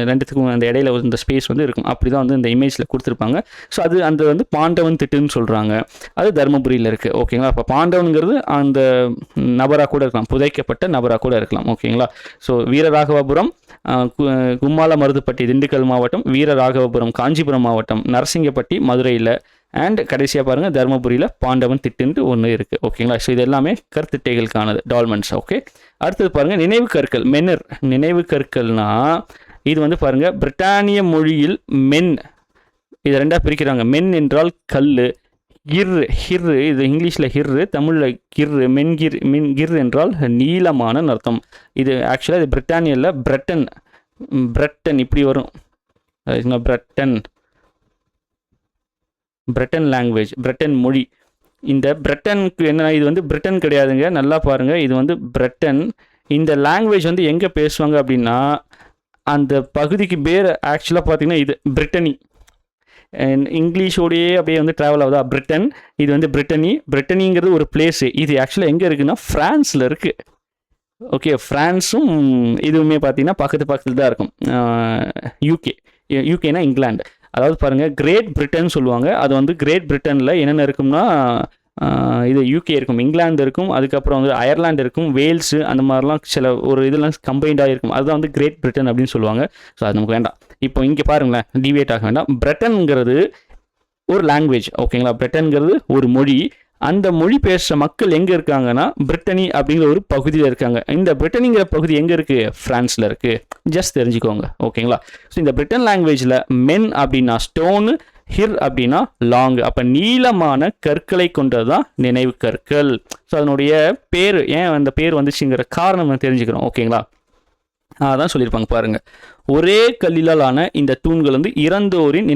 ரெண்டுத்துக்கும் அந்த இடையில இந்த ஸ்பேஸ் வந்து இருக்கும். அப்படி தான் வந்து இந்த இமேஜில் கொடுத்துருப்பாங்க. ஸோ அது அந்த வந்து பாண்டவன் திட்டுன்னு சொல்கிறாங்க. அது தருமபுரியில் இருக்குது. ஓகேங்களா. அப்போ பாண்டவனுங்கிறது அந்த நபராக கூட இருக்கலாம், புதைக்கப்பட்ட நபராக கூட இருக்கலாம். ஓகேங்களா. ஸோ வீரராகவபுரம் கும்மால மருதுப்பட்டி திண்டுக்கல் மாவட்டம், வீரராகவபுரம் காஞ்சிபுரம் மாவட்டம், நரசிங்கப்பட்டி மதுரையில், அண்ட் கடைசியாக பாருங்கள் தருமபுரியில் பாண்டவன் திட்டுன்ட்டு ஒன்று இருக்குது. ஓகேங்களா. ஸோ இது எல்லாமே கற்திட்டைகளுக்கானது, டால்மெண்ட்ஸ். ஓகே. அடுத்தது பாருங்கள் நினைவு கற்கள், மென்னர். நினைவு கற்கள்னா இது வந்து பாருங்கள் பிரிட்டானிய மொழியில் மென், இது 2ஆக பிரிக்கிறாங்க. மென் என்றால் கல், ஹிர் இது இங்கிலீஷில் ஹிர், தமிழில் கிர், கிர் என்றால் நீளமான அர்த்தம். இது ஆக்சுவலாக இது பிரிட்டானியில் பிரட்டன் இப்படி வரும். பிரிட்டன் லாங்குவேஜ், பிரிட்டன் மொழி. இந்த பிரிட்டனுக்கு என்ன, இது வந்து பிரிட்டன் கிடையாதுங்க, நல்லா பாருங்கள். இது வந்து பிரிட்டன். இந்த லாங்குவேஜ் வந்து எங்கே பேசுவாங்க அப்படின்னா அந்த பகுதிக்கு பேர் ஆக்சுவலாக பார்த்தீங்கன்னா இது பிரிட்டனி. இங்கிலீஷோடையே அப்படியே வந்து ட்ராவல் ஆகுதா பிரிட்டன். இது வந்து பிரிட்டனிங்கிறது ஒரு பிளேஸு. இது ஆக்சுவலாக எங்கே இருக்குன்னா ஃப்ரான்ஸில் இருக்குது. ஓகே. ஃப்ரான்ஸும் இதுவுமே பார்த்தீங்கன்னா பக்கத்தில் தான் இருக்கும். யூகேனா இங்கிலாந்து. அதாவது பாருங்கள் கிரேட் பிரிட்டன் சொல்லுவாங்க. அது வந்து கிரேட் பிரிட்டனில் என்னென்ன இருக்கும்னா இது யூகே இருக்கும், இங்கிலாந்து இருக்கும், அதுக்கப்புறம் வந்து அயர்லாந்து இருக்கும், வேல்ஸு, அந்த மாதிரிலாம் சில ஒரு இதெல்லாம் கம்பைண்டாக இருக்கும். அதுதான் வந்து கிரேட் பிரிட்டன் அப்படின்னு சொல்லுவாங்க. ஸோ அது நமக்கு வேண்டாம். இப்போ இங்கே பாருங்களேன், டிவியேட் ஆக வேண்டாம். பிரிட்டனுங்கிறது ஒரு லாங்குவேஜ். ஓகேங்களா. பிரிட்டனுங்கிறது ஒரு மொழி. அந்த மொழி பேசுகிற மக்கள் எங்கே இருக்காங்கன்னா பிரிட்டனி அப்படிங்கிற ஒரு பகுதியில் இருக்காங்க. இந்த பிரிட்டனிங்கிற பகுதி எங்கே இருக்குது, ஃப்ரான்ஸில் இருக்குது. ஜஸ்ட் தெரிஞ்சுக்கோங்க. ஓகேங்களா. ஸோ இந்த பிரிட்டன் லாங்குவேஜில் மென் அப்படின்னா ஸ்டோனு, ஹிர் அப்படின்னா லாங். அப்போ நீளமான கற்களை கொண்டது தான் நினைவு கற்கள். ஸோ அதனுடைய பேர் ஏன் அந்த பேர் வந்துச்சுங்கிற காரணம் நம்ம தெரிஞ்சுக்கிறோம். ஓகேங்களா. அதான் சொல்லியிருப்பாங்க பாருங்கள். ஒரே கல்லிலான இந்த தூண்கள் வந்து இறந்தோரின்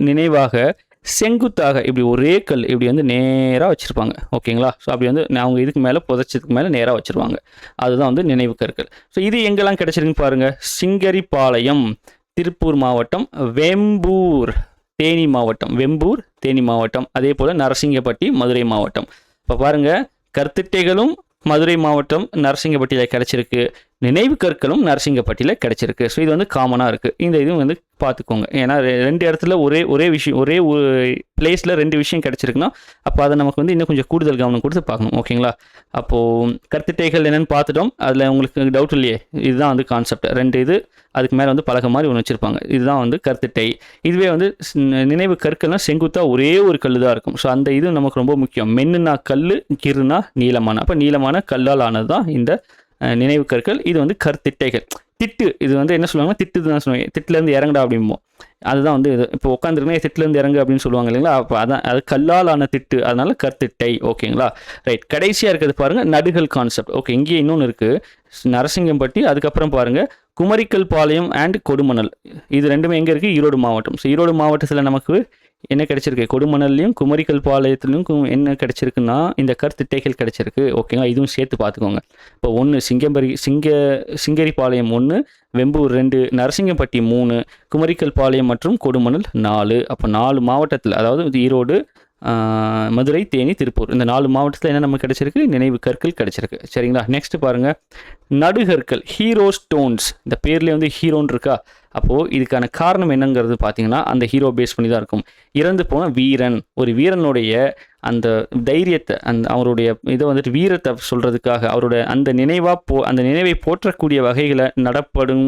நினைவாக செங்குத்தாக இப்படி ஒரே கல் இப்படி வந்து நேராக வச்சுருப்பாங்க. ஓகேங்களா. ஸோ அப்படி வந்து அவங்க இதுக்கு மேலே புதைச்சதுக்கு மேலே நேராக வச்சுருவாங்க. அதுதான் வந்து நினைவு கற்கள். ஸோ இது எங்கெல்லாம் கிடச்சிருக்குன்னு பாருங்கள். சிங்கரிபாளையம் திருப்பூர் மாவட்டம், வெம்பூர் தேனி மாவட்டம், அதே போல் நரசிங்கப்பட்டி மதுரை மாவட்டம். இப்போ பாருங்கள் கற்திட்டைகளும் மதுரை மாவட்டம் நரசிங்கப்பட்டியில் கிடச்சிருக்கு. நினைவு கற்களும் நரசிங்கப்பட்டியில் கிடைச்சிருக்கு. ஸோ இது வந்து காமனாக இருக்குது. இந்த இதுவும் வந்து பார்த்துக்கோங்க. ஏன்னா ரெண்டு இடத்துல ஒரே விஷயம் ஒரே ஒரு பிளேஸில் 2 விஷயம் கிடச்சிருக்குன்னா அப்போ அதை நமக்கு வந்து இன்னும் கொஞ்சம் கூடுதல் கவனம் கொடுத்து பார்க்கணும். ஓகேங்களா? அப்போது கருத்திட்டைகள் என்னென்னு பார்த்துட்டோம். அதில் உங்களுக்கு டவுட் இல்லையே, இதுதான் வந்து கான்செப்ட். 2 இது அதுக்கு மேலே வந்து பலகை மாதிரி ஒன்று வச்சுருப்பாங்க. இதுதான் வந்து கருத்திட்டை. இதுவே வந்து நினைவு கற்கள்னால் செங்குத்தாக ஒரே ஒரு கல் தான் இருக்கும். ஸோ அந்த இது நமக்கு ரொம்ப முக்கியம். மென்னுனா கல், கிருனா நீளமான. அப்போ நீளமான கல்லால் ஆனது தான் இந்த நினைவு கற்கள். இது வந்து கருத்திட்டைகள். திட்டு இது வந்து என்ன சொல்லுவாங்கன்னா திட்டு தான் சொல்லுவாங்க. திட்டுலேருந்து இறங்கடா அப்படிம்போம். அதுதான் வந்து இது இப்போ உட்காந்துருக்கேன் திட்டுலேருந்து இறங்கு அப்படின்னு சொல்லுவாங்க இல்லைங்களா? அப்போ அதான் அது கல்லால் ஆன திட்டு, அதனால கருத்திட்டை. ஓகேங்களா? ரைட். கடைசியாக இருக்கிறது பாருங்கள் நடுகள் கான்செப்ட். ஓகே, இங்கேயே இன்னொன்று இருக்குது, நரசிங்கம்பட்டி. அதுக்கப்புறம் பாருங்கள் குமரிக்கல் பாளையம் அண்ட் கொடுமணல். இது ரெண்டுமே எங்கே இருக்குது? ஈரோடு மாவட்டம். ஸோ ஈரோடு மாவட்டத்தில் நமக்கு என்ன கிடைச்சிருக்கு? கொடுமணல்லையும் குமரிக்கல் பாளையத்துலையும் என்ன கிடைச்சிருக்குன்னா இந்த கருத்திட்டைகள் கிடைச்சிருக்கு. ஓகேங்களா? இதுவும் சேர்த்து பார்த்துக்கோங்க. இப்போ 1 சிங்கரிபாளையம் 1, வெம்பூர் 2, நரசிங்கம்பட்டி 3, குமரிக்கல் பாளையம் மற்றும் கொடுமணல் 4. அப்போ 4 மாவட்டத்தில், அதாவது ஈரோடு, மதுரை, தேனி, திருப்பூர், இந்த 4 மாவட்டத்தில் என்ன நமக்கு கிடைச்சிருக்கு? நினைவு கற்கள் கிடைச்சிருக்கு. சரிங்களா? நெக்ஸ்ட் பாருங்கள் நடுகற்கள், ஹீரோ ஸ்டோன்ஸ். இந்த பேர்லேயே வந்து ஹீரோன்னு இருக்கா? அப்போது இதுக்கான காரணம் என்னங்கிறது பார்த்தீங்கன்னா அந்த ஹீரோ பேஸ் பண்ணி தான் இருக்கும். இறந்து போன வீரன், ஒரு வீரனுடைய அந்த தைரியத்தை, அவருடைய இதை வந்துட்டு வீரத்தை சொல்கிறதுக்காக அவருடைய அந்த நினைவை போற்றக்கூடிய வகைகளை நடப்படும்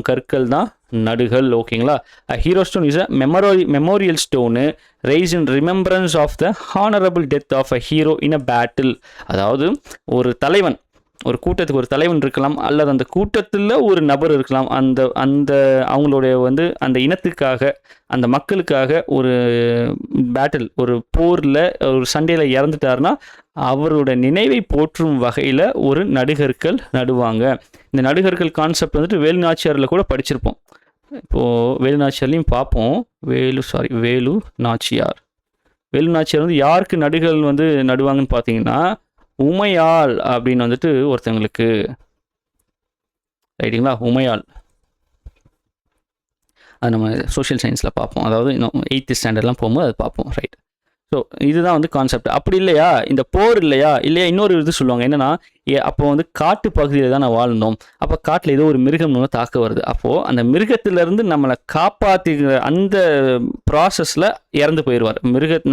கற்கள் தான் நடுகள். ஓகேங்களா? Hero stone is a memorial stone raised in remembrance of the honourable death of a hero in a battle. அதாவது ஒரு தலைவன், ஒரு கூட்டத்துக்கு ஒரு தலைவன் இருக்கலாம், அல்லது அந்த கூட்டத்தில் ஒரு நபர் இருக்கலாம். அந்த அவங்களுடைய வந்து அந்த இனத்துக்காக, அந்த மக்களுக்காக ஒரு பேட்டில், ஒரு போரில், ஒரு சண்டையில் இறந்துட்டாருன்னா அவரோட நினைவை போற்றும் வகையில் ஒரு நடுகற்கள் நடுவாங்க. இந்த நடுகற்கள் கான்செப்ட் வந்துட்டு வேலு நாச்சியாரில் கூட படிச்சிருப்போம். இப்போது வேலு நாச்சியார்லையும் பார்ப்போம். வேலு நாச்சியார் வந்து யாருக்கு நடுகள் வந்து நடுவாங்கன்னு பார்த்தீங்கன்னா உமையாள் அப்படின்னு வந்துட்டு ஒருத்தவங்களுக்கு. ரைட்டுங்களா? உமையாள் அது நம்ம சோஷியல் சயின்ஸில் பார்ப்போம். அதாவது இன்னும் 8th ஸ்டாண்டர்ட்லாம் போகும்போது அது பார்ப்போம். ரைட். ஸோ இதுதான் வந்து கான்செப்ட். அப்படி இல்லையா, இந்த போர் இல்லையா இன்னொரு இது சொல்லுவாங்க என்னென்னா, அப்போ வந்து காட்டு பகுதியில் தான் நான் வாழ்ந்தோம். அப்போ காட்டில் ஏதோ ஒரு மிருகம் நம்ம தாக்க வருது. அப்போது அந்த மிருகத்திலேருந்து நம்மளை காப்பாற்றிக்கிற அந்த ப்ராசஸில் இறந்து போயிடுவார்.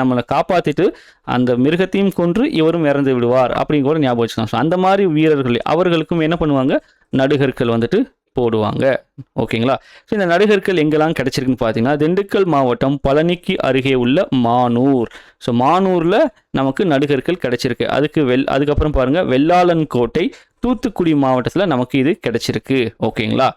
நம்மளை காப்பாற்றிட்டு அந்த மிருகத்தையும் கொன்று இவரும் இறந்து விடுவார் அப்படின்னு கூட ஞாபகம் வச்சுக்கலாம். ஸோ அந்த மாதிரி வீரர்கள் அவர்களுக்கும் என்ன பண்ணுவாங்க? நடுகற்கள் வந்துட்டு போடுவாங்க. ஓகேங்களா? ஸோ இந்த நடுகற்கள் எங்கெல்லாம் கிடைச்சிருக்குன்னு பார்த்தீங்கன்னா திண்டுக்கல் மாவட்டம் பழனிக்கு அருகே உள்ள மானூர். ஸோ மானூரில் நமக்கு நடுகற்கள் கிடைச்சிருக்கு. அதுக்கப்புறம் பாருங்கள் வெள்ளாளன் கோட்டை தூத்துக்குடி மாவட்டத்தில் நமக்கு இது கிடைச்சிருக்கு. ஓகேங்களா?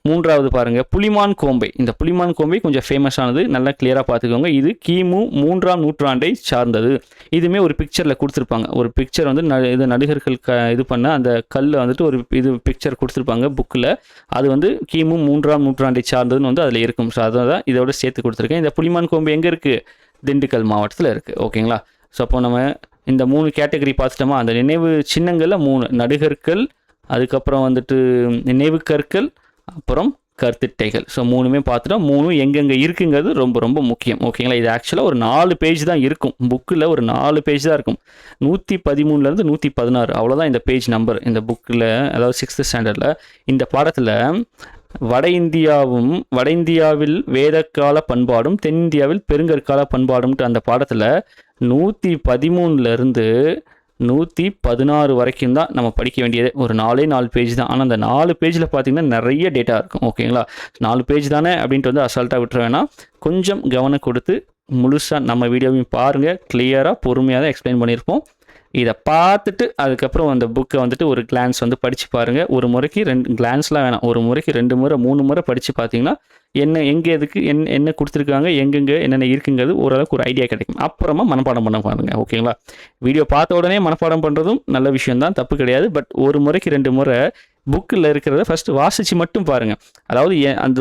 3வது பாருங்கள் புலிமான் கோம்பை. இந்த புலிமான் கோம்பை கொஞ்சம் ஃபேமஸானது, நல்லா கிளியராக பார்த்துக்கோங்க. இது கிமு 3ஆம் நூற்றாண்டை சார்ந்தது. இதுவுமே ஒரு பிக்சரில் கொடுத்துருப்பாங்க. ஒரு பிக்சர் வந்து இது நடுகர்கள் இது பண்ண அந்த கல்லை வந்துட்டு ஒரு இது பிக்சர் கொடுத்துருப்பாங்க புக்கில். அது வந்து கிமு 3ஆம் நூற்றாண்டை சார்ந்ததுன்னு வந்து அதில் இருக்கும். ஸோ அதை தான் இதோட சேர்த்து கொடுத்துருக்கேன். இந்த புலிமான் கோம்பை எங்கே இருக்குது? திண்டுக்கல் மாவட்டத்தில் இருக்குது. ஓகேங்களா? ஸோ அப்போ நம்ம இந்த 3 கேட்டகரி பார்த்துட்டோமா? அந்த நினைவு சின்னங்களில் 3 நடுகற்கள், அதுக்கப்புறம் வந்துட்டு நினைவு கற்கள், அப்புறம் கருத்திட்டைகள். ஸோ 3மே பார்த்துட்டோம். 3 எங்கெங்கே இருக்குங்கிறது ரொம்ப ரொம்ப முக்கியம். ஓகேங்களா? இது ஆக்சுவலாக ஒரு 4 பேஜ் தான் இருக்கும். புக்கில் ஒரு 4 பேஜ் தான் இருக்கும். 113லேருந்து 116 அவ்வளோதான் இந்த பேஜ் நம்பர் இந்த புக்கில். அதாவது 6th ஸ்டாண்டர்டில் இந்த பாடத்தில் வட இந்தியாவில் வேதக்கால பண்பாடும் தென்னிந்தியாவில் பெருங்கற்கால பண்பாடும்ட்டு அந்த பாடத்தில் 113லேருந்து 116 வரைக்கும் தான் நம்ம படிக்க வேண்டியது. ஒரு 4 பேஜ் தான். ஆனால் அந்த 4 பேஜில் பார்த்திங்கன்னா நிறைய டேட்டா இருக்கும். ஓகேங்களா? 4 பேஜ் தானே அப்படின்ட்டு வந்து அசால்ட்டாக விட்டுற வேணாம். கொஞ்சம் கவனம் கொடுத்து முழுசாக நம்ம வீடியோவையும் பாருங்கள். கிளியராக பொறுமையாக தான் எக்ஸ்பிளைன் பண்ணியிருப்போம். இதை பார்த்துட்டு அதுக்கப்புறம் அந்த புக்கை வந்துட்டு ஒரு கிளான்ஸ் வந்து படித்து பாருங்கள். ஒரு முறைக்கு 2 கிளான்ஸ்லாம் வேணாம், ஒரு முறைக்கு 2 முறை 3 முறை படித்து பார்த்தீங்கன்னா எங்கே எதுக்கு என்ன கொடுத்துருக்காங்க, எங்கெங்கே என்னென்ன இருக்குங்கிறது ஓரளவுக்கு ஒரு ஐடியா கிடைக்கும். அப்புறமா மனப்பாடம் பண்ண பாருங்கள். ஓகேங்களா? வீடியோ பார்த்த உடனே மனப்பாடம் பண்ணுறதும் நல்ல விஷயம்தான், தப்பு கிடையாது. பட் ஒரு முறைக்கு 2 முறை புக்கில் இருக்கிறத ஃபஸ்ட்டு வாசித்து மட்டும் பாருங்கள். அதாவது அந்த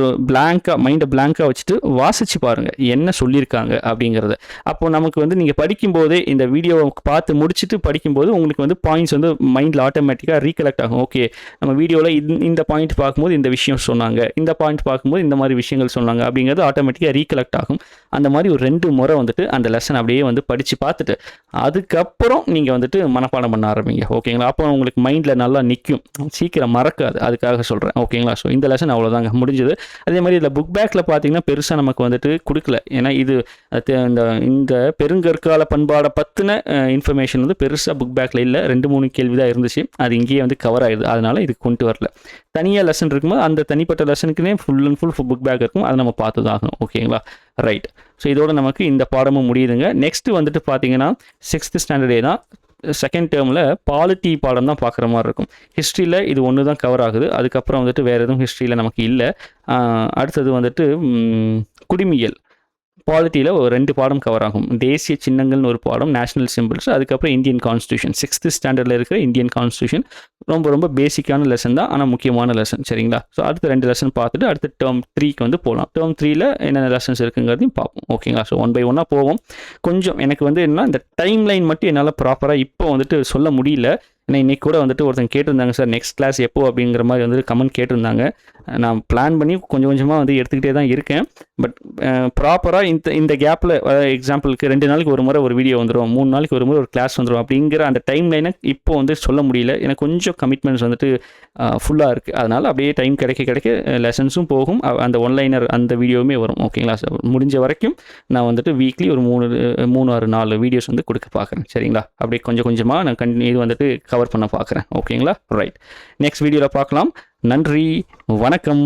மைண்டை பிளாங்காக வச்சுட்டு வாசித்து பாருங்கள் என்ன சொல்லியிருக்காங்க அப்படிங்கிறத. அப்போது நமக்கு வந்து நீங்கள் படிக்கும்போதே இந்த வீடியோவை பார்த்து முடிச்சுட்டு படிக்கும்போது உங்களுக்கு வந்து பாயிண்ட்ஸ் வந்து மைண்டில் ஆட்டோமேட்டிக்காக ரீகலெக்ட் ஆகும். ஓகே, நம்ம வீடியோவில் இந்த பாயிண்ட் பார்க்கும்போது இந்த விஷயம் சொன்னாங்க, இந்த பாயிண்ட் பார்க்கும்போது இந்த மாதிரி விஷயங்கள் சொன்னாங்க அப்படிங்கிறது ஆட்டோமேட்டிக்காக ரீகலெக்ட் ஆகும். அந்த மாதிரி ஒரு 2 முறை வந்துட்டு அந்த லெசன் அப்படியே வந்து படித்து பார்த்துட்டு அதுக்கப்புறம் நீங்கள் வந்துட்டு மனப்பாடம் பண்ண ஆரம்பிங்க. ஓகேங்களா? அப்போ உங்களுக்கு மைண்டில் நல்லா நிற்கும், சீக்கிரம் மறக்காது. அதுக்காக சொல்கிறேன். ஓகேங்களா? ஸோ இந்த லெசன் அவ்வளோதாங்க முடிஞ்சது. அதே மாதிரி இதில் புக் பேக்கில் பார்த்தீங்கன்னா பெருசாக நமக்கு வந்துட்டு கொடுக்கல. ஏன்னா இது இந்த பெருங்கற்கால பண்பாடை பற்றின இன்ஃபர்மேஷன் வந்து பெருசாக புக் பேக்கில் இல்லை. 2-3 கேள்வி தான் இருந்துச்சு. அது இங்கேயே வந்து கவர் ஆயிடுது. அதனால் இது கொண்டு வரல. தனியாக லெசன் இருக்கும்போது அந்த தனிப்பட்ட லெசனுக்குனே full and full book back இருக்கும். அதை நம்ம பார்த்து தான் ஆகணும். ஓகேங்களா? ரைட். ஸோ இதோட நமக்கு இந்த பாடமும் முடியுதுங்க. நெக்ஸ்ட்டு வந்துட்டு பார்த்தீங்கன்னா 6th ஸ்டாண்டர்டே தான். செகண்ட் டேர்மில் பாலிட்டி பாடம் தான் பார்க்குற மாதிரி இருக்கும். ஹிஸ்ட்ரியில் இது ஒன்று தான் கவர் ஆகுது. அதுக்கப்புறம் வந்துட்டு வேறு எதுவும் ஹிஸ்ட்ரியில் நமக்கு இல்லை. அடுத்தது வந்துட்டு குடிமியல். பாலிட்டியில் ஒரு 2 பாடம் கவர் ஆகும். தேசிய சின்னங்கள்னு ஒரு பாடம், நேஷனல் சிம்பிள்ஸ், அதுக்கப்புறம் இந்தியன் கான்ஸ்டியூஷன். 6th ஸ்டாண்டர்டில் இருக்கிற இந்தியன் கான்ஸ்டியூஷன் ரொம்ப பேசிக்கான லெசன் தான், ஆனால் முக்கியமான லெசன். சரிங்களா? ஸோ அடுத்த 2 லெசன் பார்த்துட்டு அடுத்து டேர்ம் 3க்கு வந்து போகலாம். டேர்ம் 3ல் என்னென்ன லெசன்ஸ் இருக்குங்கிறதையும் பார்ப்போம். ஓகேங்களா? ஸோ 1 by 1 போவோம். கொஞ்சம் எனக்கு வந்து என்னன்னா இந்த டைம் லைன் மட்டும் என்னால் ப்ராப்பராக இப்போ வந்துட்டு சொல்ல முடியல. ஏன்னா இன்றைக்கி கூட வந்துட்டு ஒருத்தங்க கேட்டிருந்தாங்க, சார் நெக்ஸ்ட் கிளாஸ் எப்போ அப்படிங்கிற மாதிரி வந்துட்டு கமெண்ட் கேட்டிருந்தாங்க. நான் பிளான் பண்ணி கொஞ்சம் கொஞ்சமாக வந்து எடுத்துக்கிட்டே தான் இருக்கேன். பட் ப்ராப்பராக இந்த கேப்பில் எக்ஸாம்பிளுக்கு 2 நாளைக்கு ஒரு முறை ஒரு வீடியோ வந்துடும், 3 நாளைக்கு ஒரு முறை ஒரு கிளாஸ் வந்துடும் அப்படிங்கிற அந்த டைம் லைனை இப்போ வந்து சொல்ல முடியல. எனக்கு கொஞ்சம் கமிட்மெண்ட்ஸ் வந்துட்டு ஃபுல்லாக இருக்குது. அதனால் அப்படியே டைம் கிடைக்க லெசன்ஸும் போகும், அந்த ஒன்லைனர் அந்த வீடியோவுமே வரும். ஓகேங்களா? முடிஞ்ச வரைக்கும் நான் வந்துட்டு வீக்லி ஒரு 3 or 4 வீடியோஸ் வந்து கொடுக்க பார்க்குறேன். சரிங்களா? அப்படியே கொஞ்சம் கொஞ்சமாக நான் இது வந்துட்டு கவர் பண்ண பார்க்குறேன். ஓகேங்களா? ரைட். நெக்ஸ்ட் வீடியோவில் பார்க்கலாம். நன்றி, வணக்கம்.